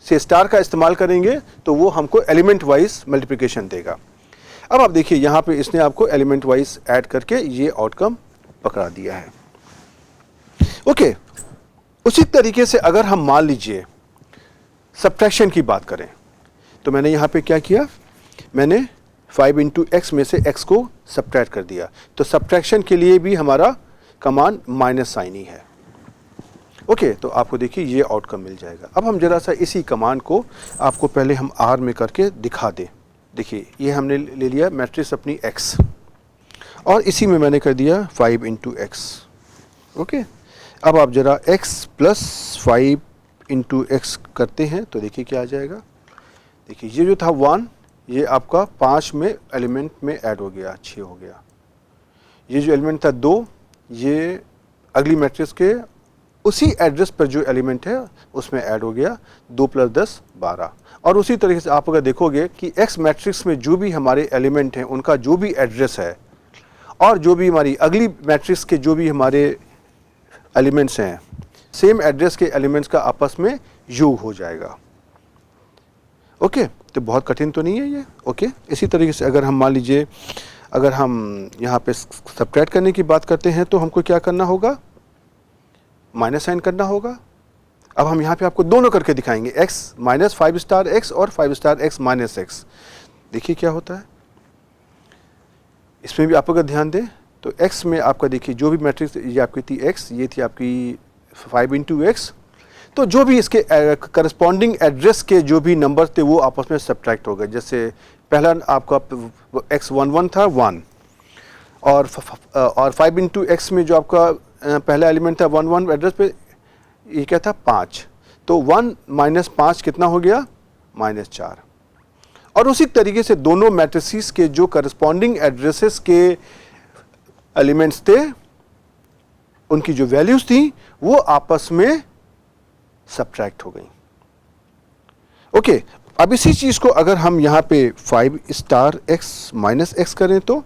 से स्टार का इस्तेमाल करेंगे तो वो हमको एलिमेंट वाइज मल्टीप्लिकेशन देगा। अब आप देखिए यहाँ पे इसने आपको एलिमेंट वाइज ऐड करके ये आउटकम पकड़ा दिया है। ओके, उसी तरीके से अगर हम मान लीजिए सब्ट्रैक्शन की बात करें, तो मैंने यहाँ पे क्या किया, मैंने 5 इंटू एक्स में से x को सब्ट्रैक्ट कर दिया। तो सब्ट्रैक्शन के लिए भी हमारा कमांड माइनस साइन ही है। ओके, तो आपको देखिए ये आउटकम मिल जाएगा। अब हम जरा सा इसी कमांड को आपको पहले हम R में करके दिखा दें। देखिए ये हमने ले लिया मैट्रिक्स अपनी x, और इसी में मैंने कर दिया 5 इंटू एक्स। ओके, अब आप जरा x प्लस 5 इंटू एक्स करते हैं तो देखिए क्या आ जाएगा। देखिए ये जो था 1, ये आपका 5 में एलिमेंट में ऐड हो गया, 6 हो गया। ये जो एलिमेंट था 2, ये अगली मैट्रिक्स के उसी एड्रेस पर जो एलिमेंट है उसमें ऐड हो गया, 2 + 10 12। और उसी तरीके से आप अगर देखोगे कि x मैट्रिक्स में जो भी हमारे एलिमेंट हैं उनका जो भी एड्रेस है और जो भी हमारी अगली मैट्रिक्स के जो भी हमारे एलिमेंट्स हैं, सेम एड्रेस के एलिमेंट्स का आपस में योग हो जाएगा। ओके, तो बहुत कठिन तो नहीं है ये। ओके, इसी तरीके से अगर हम मान लीजिए अगर हम यहाँ पे सब्ट्रैक्ट करने की बात करते हैं तो हमको क्या करना होगा, माइनस साइन करना होगा। अब हम यहाँ पे आपको दोनों करके दिखाएंगे, x माइनस 5 स्टार x और 5 स्टार x माइनस x। देखिए क्या होता है, इसमें भी आप अगर ध्यान दें तो x में आपका देखिए जो भी मैट्रिक्स ये आपकी थी x, ये थी आपकी 5 इंटू एक्स। तो जो भी इसके करस्पॉन्डिंग एड्रेस के जो भी नंबर थे वो आपस में सब्ट्रैक्ट हो गए। जैसे पहला आपका x 1 था 1, और 5 इंटू एक्स में जो आपका पहला एलिमेंट था 1 1 एड्रेस पे, ये क्या था 5। तो 1 माइनस 5 कितना हो गया, -4। और उसी तरीके से दोनों मैट्रिसेस के जो करस्पॉन्डिंग एड्रेसेस के एलिमेंट्स थे उनकी जो वैल्यूज थी वो आपस में सब्ट्रैक्ट हो गई। ओके, अब इसी चीज को अगर हम यहाँ पे 5 स्टार x माइनस x करें तो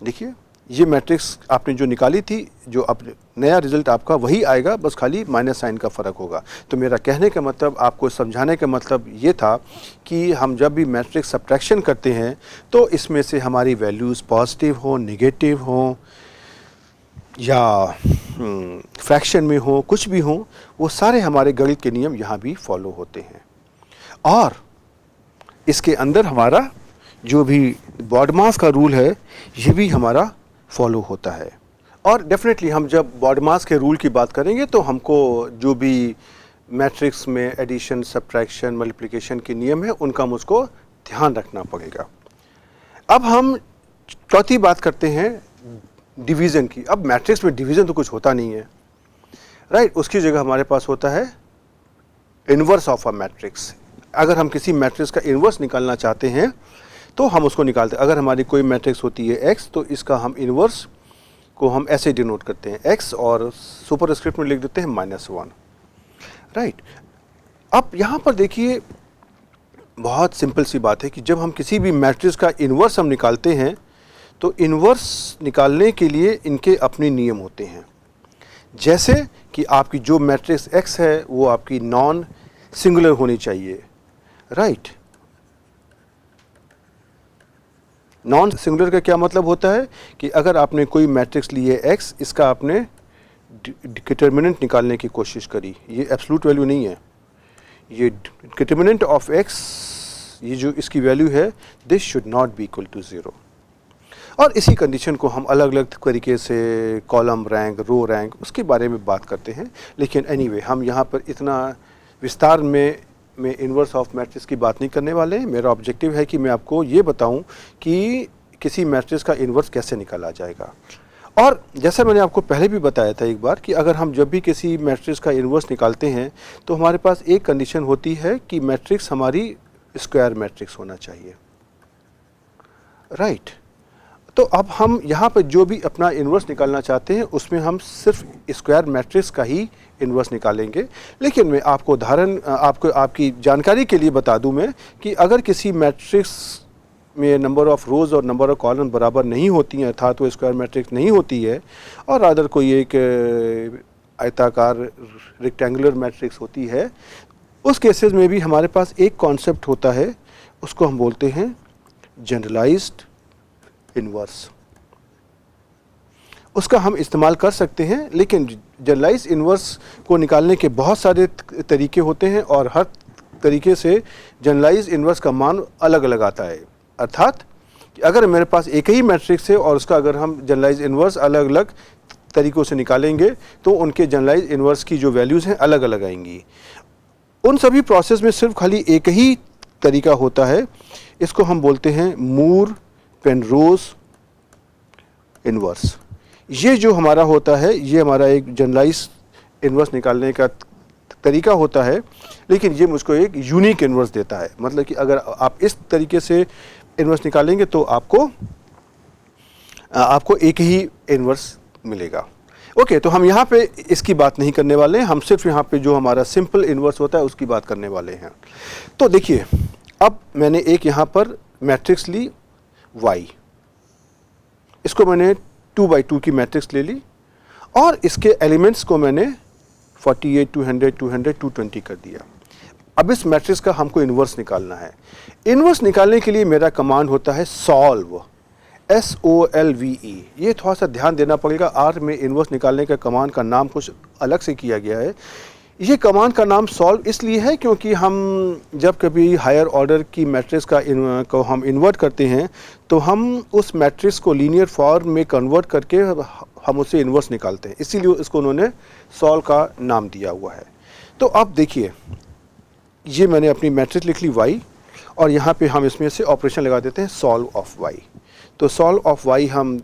देखिए ये मैट्रिक्स आपने जो निकाली थी, जो अब नया रिजल्ट आपका वही आएगा, बस खाली माइनस साइन का फ़र्क होगा। तो मेरा कहने का मतलब, आपको समझाने का मतलब ये था कि हम जब भी मैट्रिक्स सब्ट्रैक्शन करते हैं तो इसमें से हमारी वैल्यूज़ पॉजिटिव हो, नेगेटिव हो या फ्रैक्शन में हो, कुछ भी हो, वो सारे हमारे गणित के नियम यहाँ भी फॉलो होते हैं। और इसके अंदर हमारा जो भी बॉडमास का रूल है ये भी हमारा फॉलो होता है। और डेफिनेटली हम जब बॉडमास के रूल की बात करेंगे तो हमको जो भी मैट्रिक्स में एडिशन, सब्ट्रैक्शन, मल्टीप्लिकेशन के नियम है उनका मुझको ध्यान रखना पड़ेगा। अब हम चौथी बात करते हैं डिवीज़न की। अब मैट्रिक्स में डिवीज़न तो कुछ होता नहीं है, राइट। उसकी जगह हमारे पास होता है इन्वर्स ऑफ अ मैट्रिक्स। अगर हम किसी मैट्रिक्स का इन्वर्स निकालना चाहते हैं तो हम उसको निकालते हैं। अगर हमारी कोई मैट्रिक्स होती है x तो इसका हम इन्वर्स को हम ऐसे डिनोट करते हैं x और सुपरस्क्रिप्ट में लिख देते हैं -1, राइट। अब यहाँ पर देखिए बहुत सिंपल सी बात है कि जब हम किसी भी मैट्रिक्स का इन्वर्स हम निकालते हैं तो इन्वर्स निकालने के लिए इनके अपने नियम होते हैं। जैसे कि आपकी जो मैट्रिक्स एक्स है वो आपकी नॉन सिंगुलर होनी चाहिए, राइट। नॉन सिंगुलर का क्या मतलब होता है कि अगर आपने कोई मैट्रिक्स ली है एक्स, इसका आपने डिटर्मिनेंट निकालने की कोशिश करी, ये एब्सोल्यूट वैल्यू नहीं है, ये डिटर्मिनेंट ऑफ एक्स, ये जो इसकी वैल्यू है, this should not be equal to 0। और इसी कंडीशन को हम अलग अलग तरीके से कॉलम रैंक, रो रैंक, उसके बारे में बात करते हैं। लेकिन एनीवे हम यहाँ पर इतना विस्तार में इन्वर्स ऑफ मैट्रिक्स की बात नहीं करने वाले हैं। मेरा ऑब्जेक्टिव है कि मैं आपको ये बताऊं कि किसी मैट्रिक्स का इन्वर्स कैसे निकाला जाएगा। और जैसा मैंने आपको पहले भी बताया था एक बार कि अगर हम जब भी किसी मैट्रिक्स का इन्वर्स निकालते हैं तो हमारे पास एक कंडीशन होती है कि मैट्रिक्स हमारी स्क्वायर मैट्रिक्स होना चाहिए, राइट। तो अब हम यहाँ पर जो भी अपना इन्वर्स निकालना चाहते हैं उसमें हम सिर्फ स्क्वायर मैट्रिक्स का ही इन्वर्स निकालेंगे। लेकिन मैं आपको आपकी जानकारी के लिए बता दूं मैं कि अगर किसी मैट्रिक्स में नंबर ऑफ रोज़ और नंबर ऑफ कॉलम बराबर नहीं होती हैं, अर्थात वो स्क्वायर मैट्रिक्स नहीं होती है और अदर कोई एक आयताकार रेक्टेंगुलर मैट्रिक्स होती है, उस केसेस में भी हमारे पास एक कॉन्सेप्ट होता है, उसको हम बोलते हैं जनरलाइज्ड इन्वर्स। उसका हम इस्तेमाल कर सकते हैं, लेकिन जनरलाइज इन्वर्स को निकालने के बहुत सारे तरीके होते हैं और हर तरीके से जनरलाइज इन्वर्स का मान अलग अलग आता है। अर्थात कि अगर मेरे पास एक ही मैट्रिक्स है और उसका अगर हम जनरलाइज इन्वर्स अलग अलग तरीक़ों से निकालेंगे तो उनके जनरलाइज इन्वर्स की जो वैल्यूज़ हैं अलग अलग आएंगी। उन सभी प्रोसेस में सिर्फ खाली एक ही तरीका होता है, इसको हम बोलते हैं मूर पेनरोज इन्वर्स। ये जो हमारा होता है ये हमारा एक जनरलाइज इन्वर्स निकालने का तरीका होता है, लेकिन ये मुझको एक यूनिक इन्वर्स देता है। मतलब कि अगर आप इस तरीके से इन्वर्स निकालेंगे तो आपको एक ही इन्वर्स मिलेगा। ओके, तो हम यहाँ पे इसकी बात नहीं करने वाले हैं, हम सिर्फ यहाँ पे जो हमारा सिंपल इन्वर्स होता है उसकी बात करने वाले हैं। तो देखिए, अब मैंने एक यहाँ पर मैट्रिक्स ली y, इसको मैंने 2 by 2 की मैट्रिक्स ले ली और इसके एलिमेंट्स को मैंने 48, 200, 200, 220 कर दिया। अब इस मैट्रिक्स का हमको इन्वर्स निकालना है। इन्वर्स निकालने के लिए मेरा कमांड होता है सॉल्व, SOLVE। ये थोड़ा सा ध्यान देना पड़ेगा, आर में इन्वर्स निकालने का कमांड का नाम कुछ अलग से किया गया है। ये कमांड का नाम सॉल्व इसलिए है क्योंकि हम जब कभी हायर ऑर्डर की मैट्रिक्स को हम इन्वर्ट करते हैं तो हम उस मैट्रिक्स को लीनियर फॉर्म में कन्वर्ट करके हम उससे इन्वर्स निकालते हैं, इसीलिए इसको उन्होंने सॉल्व का नाम दिया हुआ है। तो अब देखिए, ये मैंने अपनी मैट्रिक्स लिख ली y और यहाँ पे हम इसमें से ऑपरेशन लगा देते हैं सॉल्व ऑफ y। तो सॉल्व ऑफ y हम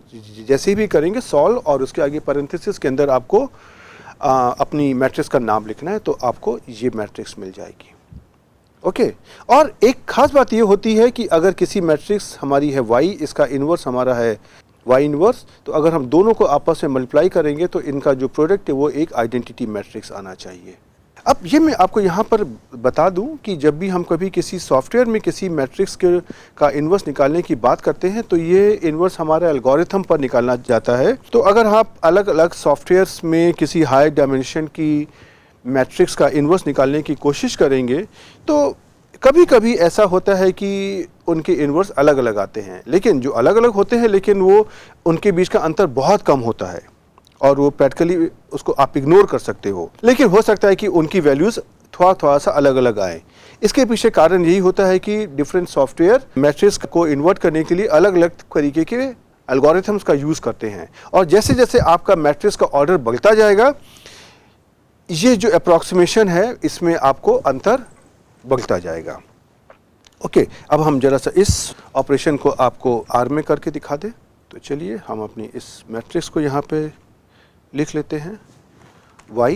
जैसे भी करेंगे सॉल्व और उसके आगे पैरेंथेसिस के अंदर आपको अपनी मैट्रिक्स का नाम लिखना है, तो आपको ये मैट्रिक्स मिल जाएगी। ओके, और एक खास बात ये होती है कि अगर किसी मैट्रिक्स हमारी है y, इसका इन्वर्स हमारा है y इन्वर्स, तो अगर हम दोनों को आपस में मल्टीप्लाई करेंगे तो इनका जो प्रोडक्ट है वो एक आइडेंटिटी मैट्रिक्स आना चाहिए। अब ये मैं आपको यहाँ पर बता दूं कि जब भी हम कभी किसी सॉफ्टवेयर में किसी मैट्रिक्स का इन्वर्स निकालने की बात करते हैं तो ये इन्वर्स हमारे एल्गोरिथम पर निकालना जाता है। तो अगर आप अलग अलग सॉफ्टवेयर्स में किसी हाई डायमेंशन की मैट्रिक्स का इन्वर्स निकालने की कोशिश करेंगे तो कभी कभी ऐसा होता है कि उनके इन्वर्स अलग अलग आते हैं, लेकिन जो अलग अलग होते हैं लेकिन वो उनके बीच का अंतर बहुत कम होता है और वो प्रैक्टिकली उसको आप इग्नोर कर सकते हो। लेकिन हो सकता है कि उनकी वैल्यूज़ थोड़ा सा अलग अलग आए। इसके पीछे कारण यही होता है कि डिफरेंट सॉफ्टवेयर मैट्रिक्स को इन्वर्ट करने के लिए अलग अलग तरीके के एल्गोरिथम्स का यूज़ करते हैं और जैसे जैसे आपका मैट्रिक्स का ऑर्डर बढ़ता जाएगा ये जो अप्रॉक्सीमेशन है इसमें आपको अंतर बढ़ता जाएगा। ओके, अब हम जरा सा इस ऑपरेशन को आपको आर में करके दिखा दें। तो चलिए हम अपनी इस मैट्रिक्स को यहाँ पे लिख लेते हैं y।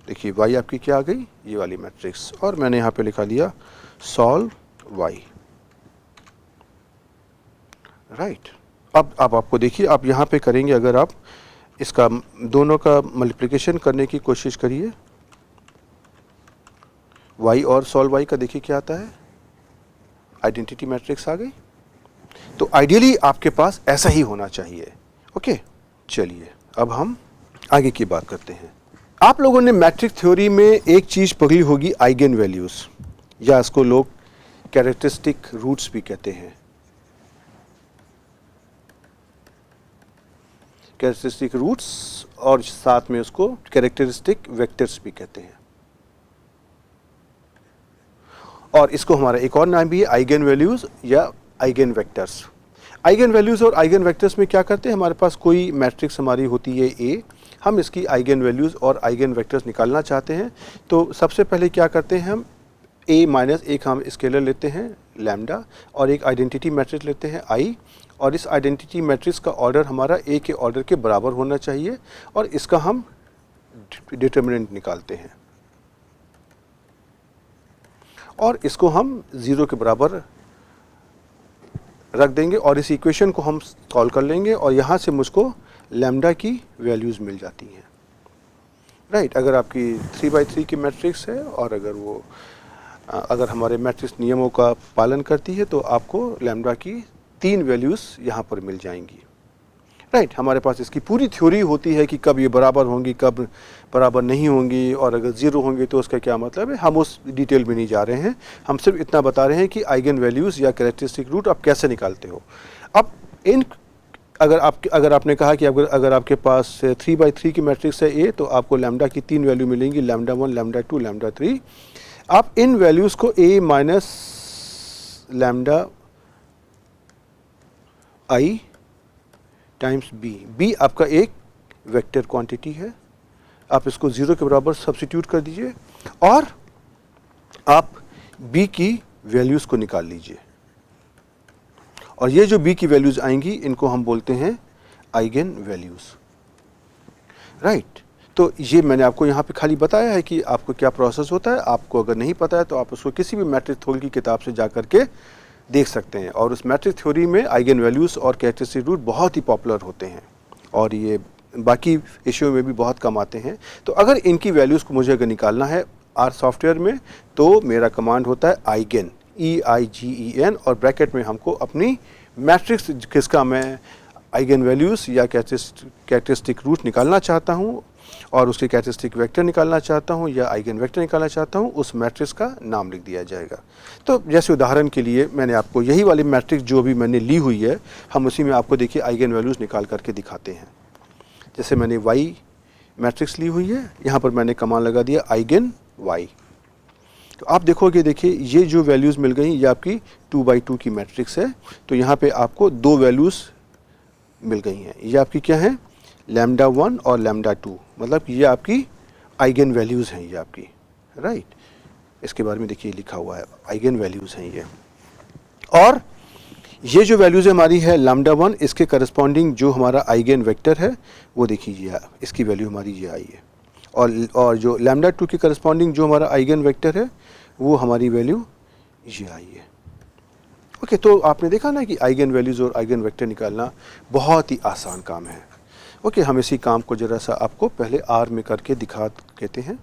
देखिए y आपकी क्या आ गई, ये वाली मैट्रिक्स, और मैंने यहाँ पे लिखा लिया सॉल्व y, राइट। अब आपको देखिए, आप यहाँ पे करेंगे, अगर आप इसका दोनों का मल्टीप्लिकेशन करने की कोशिश करिए y और सॉल्व y का, देखिए क्या आता है आइडेंटिटी मैट्रिक्स आ गई। तो आइडियली आपके पास ऐसा ही होना चाहिए। ओके, चलिए अब हम आगे की बात करते हैं। आप लोगों ने मैट्रिक्स थ्योरी में एक चीज पढ़ी होगी, आइगन वैल्यूज, या इसको लोग कैरेक्टरिस्टिक रूट्स भी कहते हैं। कैरेक्टरिस्टिक रूट्स और साथ में उसको कैरेक्टरिस्टिक वेक्टर्स भी कहते हैं। और इसको हमारा एक और नाम भी है आइगन वैल्यूज या आइगन वेक्टर्स। आइगन वैल्यूज और आइगन वेक्टर्स में क्या करते हैं, हमारे पास कोई मैट्रिक्स हमारी होती है ए, हम इसकी आइगन वैल्यूज और आइगन वेक्टर्स निकालना चाहते हैं। तो सबसे पहले क्या करते हैं, हम ए माइनस एक हम स्केलर लेते हैं लैम्डा और एक आइडेंटिटी मैट्रिक्स लेते हैं आई, और इस आइडेंटिटी मैट्रिक्स का ऑर्डर हमारा ए के ऑर्डर के बराबर होना चाहिए और इसका हम डिटर्मिनेंट निकालते हैं और इसको हम 0 के बराबर रख देंगे और इस इक्वेशन को हम सॉल्व कर लेंगे और यहाँ से मुझको लैम्डा की वैल्यूज़ मिल जाती हैं। राइट, अगर आपकी 3×3 की मैट्रिक्स है और अगर हमारे मैट्रिक्स नियमों का पालन करती है तो आपको लैम्डा की 3 वैल्यूज़ यहाँ पर मिल जाएंगी। राइट, हमारे पास इसकी पूरी थ्योरी होती है कि कब ये बराबर होंगी, कब बराबर नहीं होंगी, और अगर 0 होंगी तो उसका क्या मतलब है। हम उस डिटेल में नहीं जा रहे हैं, हम सिर्फ इतना बता रहे हैं कि आइगन वैल्यूज़ या कैरेक्टरिस्टिक रूट आप कैसे निकालते हो। अब अगर आपने कहा कि अगर आपके पास 3×3 की मैट्रिक्स है ए, तो आपको लैम्डा की 3 वैल्यू मिलेंगी, लैम्डा 1, लैम्डा 2, लैम्डा 3। आप इन वैल्यूज़ को ए माइनस लैम्डा आई टाइम्स बी आपका एक वेक्टर क्वांटिटी है, आप इसको 0 के बराबर सब्स्टिट्यूट कर दीजिए और आप बी की वैल्यूज़ को निकाल लीजिए और ये जो बी की वैल्यूज़ आएंगी इनको हम बोलते हैं आइगन वैल्यूज़। राइट, तो ये मैंने आपको यहाँ पे खाली बताया है कि आपको क्या प्रोसेस होता है। आपको अगर नहीं पता है तो आप उसको किसी भी मैट्रिक्स थ्योरी की किताब से जा करके देख सकते हैं और उस मैट्रिक्स थ्योरी में आइगन वैल्यूज़ और कैरेक्टरिस्टिक रूट बहुत ही पॉपुलर होते हैं और ये बाकी इश्यू में भी बहुत कम आते हैं। तो अगर इनकी वैल्यूज़ को मुझे अगर निकालना है आर सॉफ्टवेयर में तो मेरा कमांड होता है आइगन, EIGEN, और ब्रैकेट में हमको अपनी मैट्रिक्स जिसका मैं आइगन वैल्यूज़ या कैरेक्टरिस्टिक रूट निकालना चाहता हूँ और उसके कैरेक्टरिस्टिक वेक्टर निकालना चाहता हूँ या आइगन वेक्टर निकालना चाहता हूँ, उस मैट्रिक्स का नाम लिख दिया जाएगा। तो जैसे उदाहरण के लिए मैंने आपको यही वाली मैट्रिक्स जो भी मैंने ली हुई है, हम उसी में आपको देखिए आइगन वैल्यूज़ निकाल करके दिखाते हैं। जैसे मैंने वाई मैट्रिक्स ली हुई है, यहाँ पर मैंने कमांड लगा दिया आइगन वाई, तो आप देखोगे, देखिए ये जो वैल्यूज़ मिल गई ये आपकी 2×2 की मैट्रिक्स है। तो यहाँ पे आपको 2 वैल्यूज़ मिल गई हैं, ये आपकी क्या है, लैम्डा 1 और लैम्डा 2, मतलब ये आपकी आइगन वैल्यूज़ हैं ये आपकी। राइट, इसके बारे में देखिए लिखा हुआ है आइगन वैल्यूज़ हैं ये, और ये जो वैल्यूज़ हमारी है लैम्डा 1, इसके करस्पॉन्डिंग जो हमारा आइगन वेक्टर है वो देखिए इसकी वैल्यू हमारी ये आई है, और जो लैम्डा 2 के करस्पॉन्डिंग जो हमारा आइगन वेक्टर है वो हमारी वैल्यू ये आई है। ओके, तो आपने देखा ना कि आइगन वैल्यूज़ और आइगन वेक्टर निकालना बहुत ही आसान काम है। ओके, हम इसी काम को ज़रा सा आपको पहले आर में करके दिखा कहते हैं,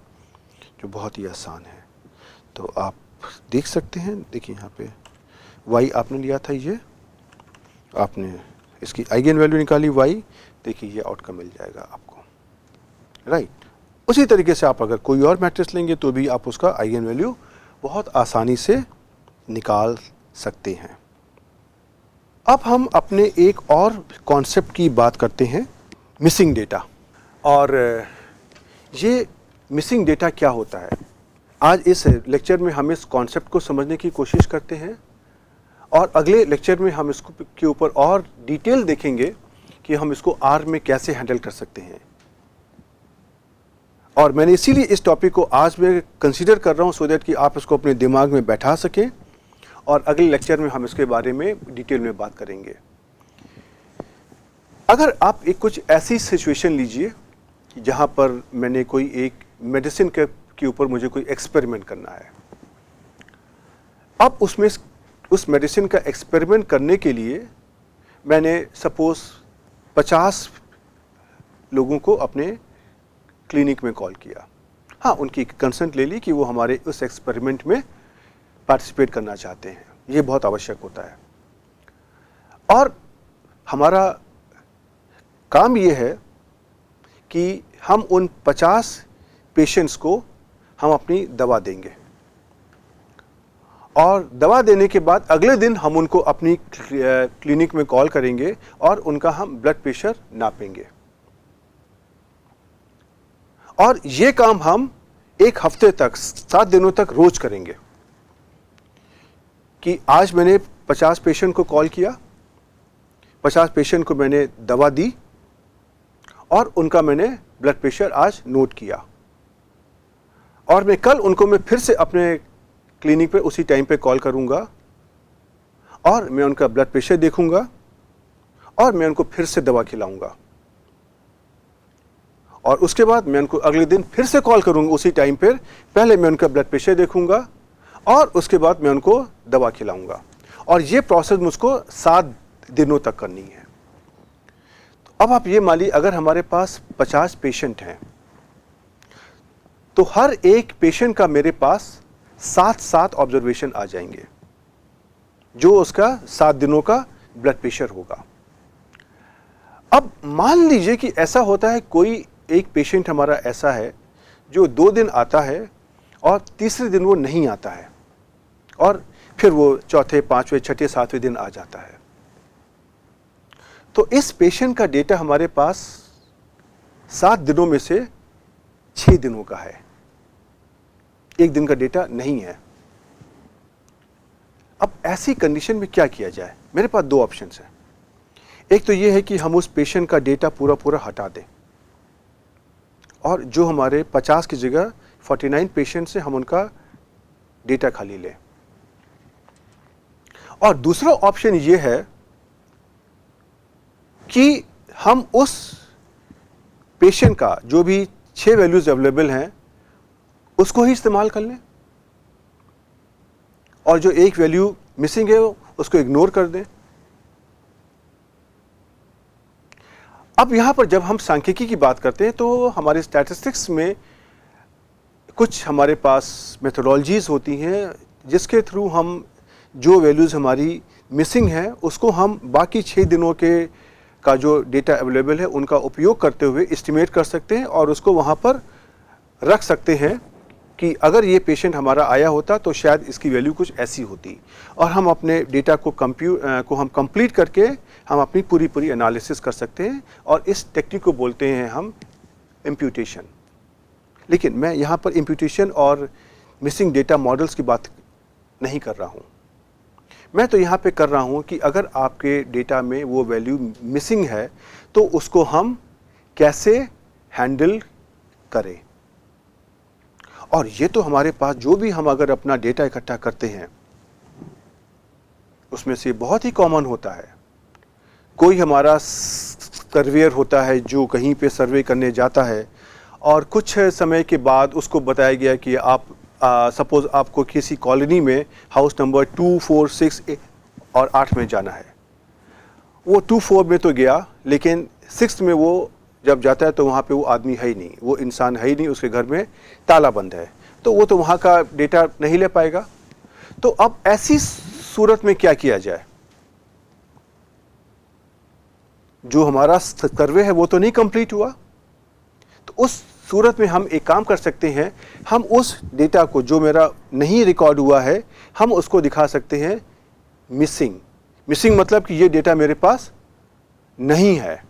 जो बहुत ही आसान है। तो आप देख सकते हैं, देखिए यहाँ पे वाई आपने लिया था, ये आपने इसकी आइगन वैल्यू निकाली वाई, देखिए ये आउटकम मिल जाएगा आपको। राइट, उसी तरीके से आप अगर कोई और मैट्रिक्स लेंगे तो भी आप उसका आइगन वैल्यू बहुत आसानी से निकाल सकते हैं। अब हम अपने एक और कॉन्सेप्ट की बात करते हैं, मिसिंग डेटा। और ये मिसिंग डेटा क्या होता है, आज इस लेक्चर में हम इस कॉन्सेप्ट को समझने की कोशिश करते हैं और अगले लेक्चर में हम इसको के ऊपर और डिटेल देखेंगे कि हम इसको आर में कैसे हैंडल कर सकते हैं। और मैंने इसीलिए इस टॉपिक को आज मैं कंसीडर कर रहा हूँ सो दैट कि आप इसको अपने दिमाग में बैठा सकें और अगले लेक्चर में हम इसके बारे में डिटेल में बात करेंगे। अगर आप एक कुछ ऐसी सिचुएशन लीजिए जहाँ पर मैंने कोई एक मेडिसिन के ऊपर मुझे कोई एक्सपेरिमेंट करना है। अब उसमें उस मेडिसिन का एक्सपेरिमेंट करने के लिए मैंने सपोज 50 लोगों को अपने क्लिनिक में कॉल किया। हाँ, उनकी कंसेंट ले ली कि वो हमारे उस एक्सपेरिमेंट में पार्टिसिपेट करना चाहते हैं। ये बहुत आवश्यक होता है। और हमारा काम ये है कि हम उन 50 पेशेंट्स को हम अपनी दवा देंगे और दवा देने के बाद अगले दिन हम उनको अपनी क्लिनिक में कॉल करेंगे और उनका हम ब्लड प्रेशर नापेंगे। और ये काम हम 1 हफ्ते तक 7 दिनों तक रोज करेंगे कि आज मैंने 50 पेशेंट को कॉल किया, 50 पेशेंट को मैंने दवा दी और उनका मैंने ब्लड प्रेशर आज नोट किया और मैं कल उनको मैं फिर से अपने क्लिनिक पे उसी टाइम पे कॉल करूंगा और मैं उनका ब्लड प्रेशर देखूंगा और मैं उनको फिर से दवा खिलाऊंगा और उसके बाद मैं उनको अगले दिन फिर से कॉल करूंगा उसी टाइम पर। पहले मैं उनका ब्लड प्रेशर देखूंगा और उसके बाद मैं उनको दवा खिलाऊंगा और ये प्रोसेस मुझको 7 दिनों तक करनी है। तो अब आप ये मान लीजिए अगर हमारे पास 50 पेशेंट हैं तो हर एक पेशेंट का मेरे पास 7 ऑब्जर्वेशन आ जाएंगे जो उसका 7 दिनों का ब्लड प्रेशर होगा। अब मान लीजिए कि ऐसा होता है कोई एक पेशेंट हमारा ऐसा है जो 2 दिन आता है और तीसरे दिन वो नहीं आता है और फिर वो चौथे, 5वें, 6ठे, 7वें दिन आ जाता है। तो इस पेशेंट का डेटा हमारे पास 7 दिनों में से 6 दिनों का है, 1 दिन का डेटा नहीं है। अब ऐसी कंडीशन में क्या किया जाए? मेरे पास 2 ऑप्शंस हैं। एक तो ये है कि हम उस पेशेंट का डेटा पूरा हटा दें और जो हमारे 50 की जगह 49 पेशेंट से हम उनका डेटा खाली लें। और दूसरा ऑप्शन ये है कि हम उस पेशेंट का जो भी 6 वैल्यूज अवेलेबल हैं उसको ही इस्तेमाल कर लें और जो एक वैल्यू मिसिंग है उसको इग्नोर कर दें। अब यहां पर जब हम सांख्यिकी की बात करते हैं तो हमारे स्टैटिस्टिक्स में कुछ हमारे पास मेथोडोलॉजीज होती हैं जिसके थ्रू हम जो वैल्यूज हमारी मिसिंग हैं उसको हम बाकी 6 दिनों के का जो डेटा अवेलेबल है उनका उपयोग करते हुए एस्टिमेट कर सकते हैं और उसको वहां पर रख सकते हैं कि अगर ये पेशेंट हमारा आया होता तो शायद इसकी वैल्यू कुछ ऐसी होती और हम अपने डेटा को हम कंप्लीट करके हम अपनी पूरी एनालिसिस कर सकते हैं और इस टेक्निक को बोलते हैं हम इम्प्यूटेशन। लेकिन मैं यहाँ पर इम्प्यूटेशन और मिसिंग डेटा मॉडल्स की बात नहीं कर रहा हूँ। मैं तो यहाँ पे कर रहा हूँ कि अगर आपके डेटा में वो वैल्यू मिसिंग है तो उसको हम कैसे हैंडल करें। और ये तो हमारे पास जो भी हम अगर अपना डेटा इकट्ठा करते हैं उसमें से बहुत ही कॉमन होता है। कोई हमारा सर्वेयर होता है जो कहीं पे सर्वे करने जाता है और कुछ समय के बाद उसको बताया गया कि आप सपोज आपको किसी कॉलोनी में हाउस नंबर 2, 4, 6 और 8 में जाना है। वो 2, 4 में तो गया लेकिन 6 में वो जब जाता है तो वहाँ पे वो आदमी है ही नहीं, वो इंसान है ही नहीं, उसके घर में ताला बंद है, तो वो तो वहाँ का डेटा नहीं ले पाएगा। तो अब ऐसी सूरत में क्या किया जाए? जो हमारा सर्वे है वो तो नहीं कंप्लीट हुआ, तो उस सूरत में हम एक काम कर सकते हैं, हम उस डेटा को जो मेरा नहीं रिकॉर्ड हुआ है हम उसको दिखा सकते हैं मिसिंग मतलब कि ये डेटा मेरे पास नहीं है।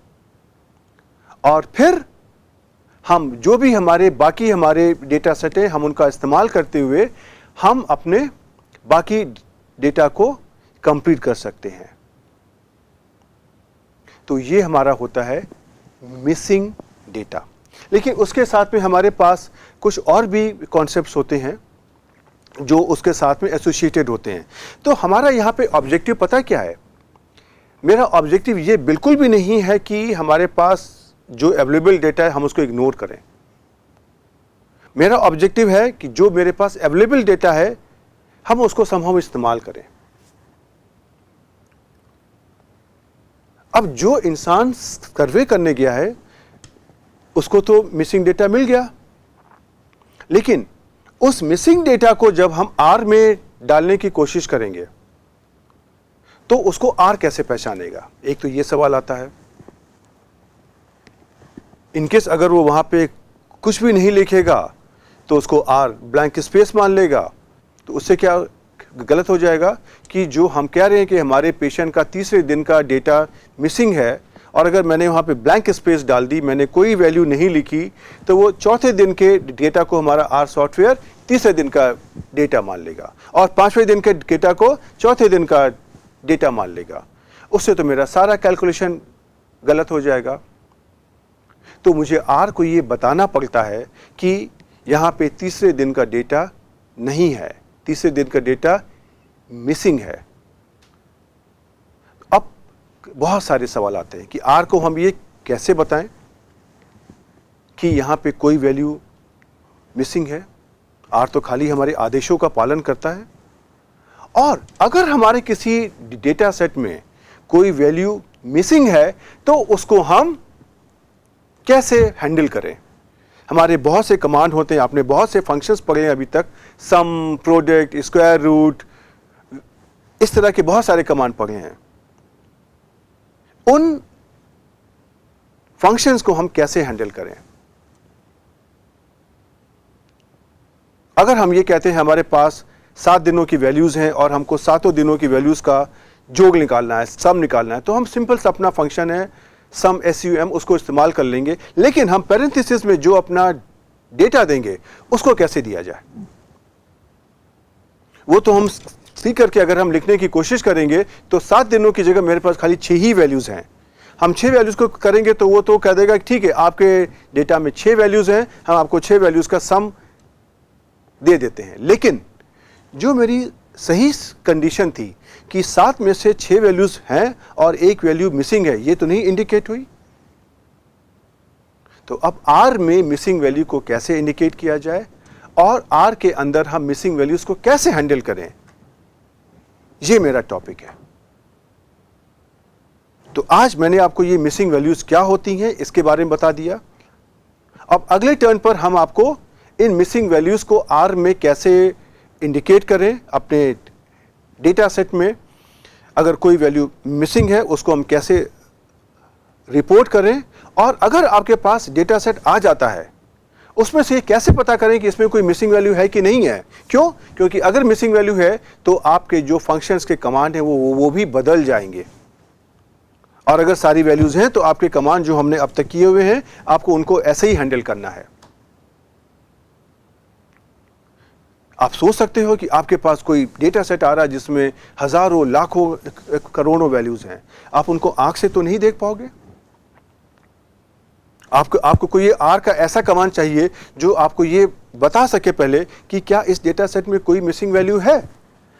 और फिर हम जो भी हमारे बाकी हमारे डेटा सेट हैं हम उनका इस्तेमाल करते हुए हम अपने बाकी डेटा को कंप्लीट कर सकते हैं। तो ये हमारा होता है मिसिंग डेटा। लेकिन उसके साथ में हमारे पास कुछ और भी कॉन्सेप्ट्स होते हैं जो उसके साथ में एसोसिएटेड होते हैं। तो हमारा यहाँ पे ऑब्जेक्टिव पता क्या है? मेरा ऑब्जेक्टिव ये बिल्कुल भी नहीं है कि हमारे पास जो अवेलेबल डेटा है हम उसको इग्नोर करें। मेरा ऑब्जेक्टिव है कि जो मेरे पास अवेलेबल डेटा है हम उसको समहाउ इस्तेमाल करें। अब जो इंसान सर्वे करने गया है उसको तो मिसिंग डेटा मिल गया, लेकिन उस मिसिंग डेटा को जब हम आर में डालने की कोशिश करेंगे तो उसको आर कैसे पहचानेगा, एक तो ये सवाल आता है। इनकेस अगर वो वहां पे कुछ भी नहीं लिखेगा तो उसको आर ब्लैंक स्पेस मान लेगा, तो उससे क्या गलत हो जाएगा कि जो हम कह रहे हैं कि हमारे पेशेंट का तीसरे दिन का डेटा मिसिंग है, और अगर मैंने वहाँ पे ब्लैंक स्पेस डाल दी, मैंने कोई वैल्यू नहीं लिखी, तो वो चौथे दिन के डेटा को हमारा आर सॉफ्टवेयर तीसरे दिन का डेटा मान लेगा और पांचवें दिन के डेटा को चौथे दिन का डेटा मान लेगा। उससे तो मेरा सारा कैलकुलेशन गलत हो जाएगा। तो मुझे आर को ये बताना पड़ता है कि यहाँ पे तीसरे दिन का डेटा नहीं है, तीसरे दिन का डेटा मिसिंग है। अब बहुत सारे सवाल आते हैं कि आर को हम ये कैसे बताएं कि यहाँ पे कोई वैल्यू मिसिंग है। आर तो खाली हमारे आदेशों का पालन करता है, और अगर हमारे किसी डेटा सेट में कोई वैल्यू मिसिंग है तो उसको हम कैसे हैंडल करें। हमारे बहुत से कमांड होते हैं, आपने बहुत से फंक्शंस पढ़े हैं अभी तक, सम, प्रोडक्ट, स्क्वायर रूट, इस तरह के बहुत सारे कमांड पढ़े हैं। उन फंक्शंस को हम कैसे हैंडल करें। अगर हम ये कहते हैं हमारे पास 7 दिनों की वैल्यूज हैं और हमको 7 दिनों की वैल्यूज का जोग निकालना है, सम निकालना है, तो हम सिंपल सा अपना फंक्शन है सम SUM, उसको इस्तेमाल कर लेंगे। लेकिन हम पैरेंथेसिस में जो अपना डेटा देंगे उसको कैसे दिया जाए, वो तो हम सीख करके अगर हम लिखने की कोशिश करेंगे तो 7 दिनों की जगह मेरे पास खाली 6 ही वैल्यूज हैं। हम 6 वैल्यूज को करेंगे तो वो तो कह देगा ठीक है आपके डेटा में 6 वैल्यूज हैं, हम आपको 6 वैल्यूज का सम दे देते हैं। लेकिन जो मेरी सही कंडीशन थी कि 7 में से 6 वैल्यूज हैं और एक वैल्यू मिसिंग है, ये तो नहीं इंडिकेट हुई। तो अब आर में मिसिंग वैल्यू को कैसे इंडिकेट किया जाए और आर के अंदर हम मिसिंग वैल्यूज को कैसे हैंडल करें, ये मेरा टॉपिक है। तो आज मैंने आपको ये मिसिंग वैल्यूज क्या होती हैं इसके बारे में बता दिया। अब अगले टर्न पर हम आपको इन मिसिंग वैल्यूज को आर में कैसे इंडिकेट करें अपने डेटा सेट में। अगर कोई वैल्यू मिसिंग है उसको हम कैसे रिपोर्ट करें, और अगर आपके पास डेटा सेट आ जाता है उसमें से कैसे पता करें कि इसमें कोई मिसिंग वैल्यू है कि नहीं है। क्यों? क्योंकि अगर मिसिंग वैल्यू है तो आपके जो फंक्शंस के कमांड हैं वो भी बदल जाएंगे, और अगर सारी वैल्यूज हैं तो आपके कमांड जो हमने अब तक किए हुए हैं आपको उनको ऐसे ही हैंडल करना है। आप सोच सकते हो कि आपके पास कोई डेटा सेट आ रहा है जिसमें हजारों, लाखों, करोड़ों वैल्यूज हैं, आप उनको आंख से तो नहीं देख पाओगे। आपको कोई आर का ऐसा कमांड चाहिए जो आपको ये बता सके पहले कि क्या इस डेटा सेट में कोई मिसिंग वैल्यू है।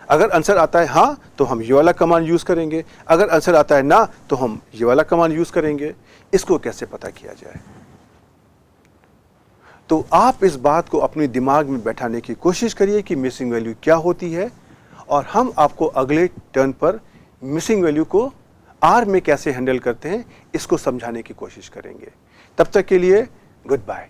अगर आंसर आता है हाँ तो हम ये वाला कमांड यूज करेंगे, अगर आंसर आता है ना तो हम ये वाला कमांड यूज करेंगे। इसको कैसे पता किया जाए। तो आप इस बात को अपने दिमाग में बैठाने की कोशिश करिए कि मिसिंग वैल्यू क्या होती है, और हम आपको अगले टर्न पर मिसिंग वैल्यू को आर में कैसे हैंडल करते हैं इसको समझाने की कोशिश करेंगे। तब तक के लिए गुड बाय।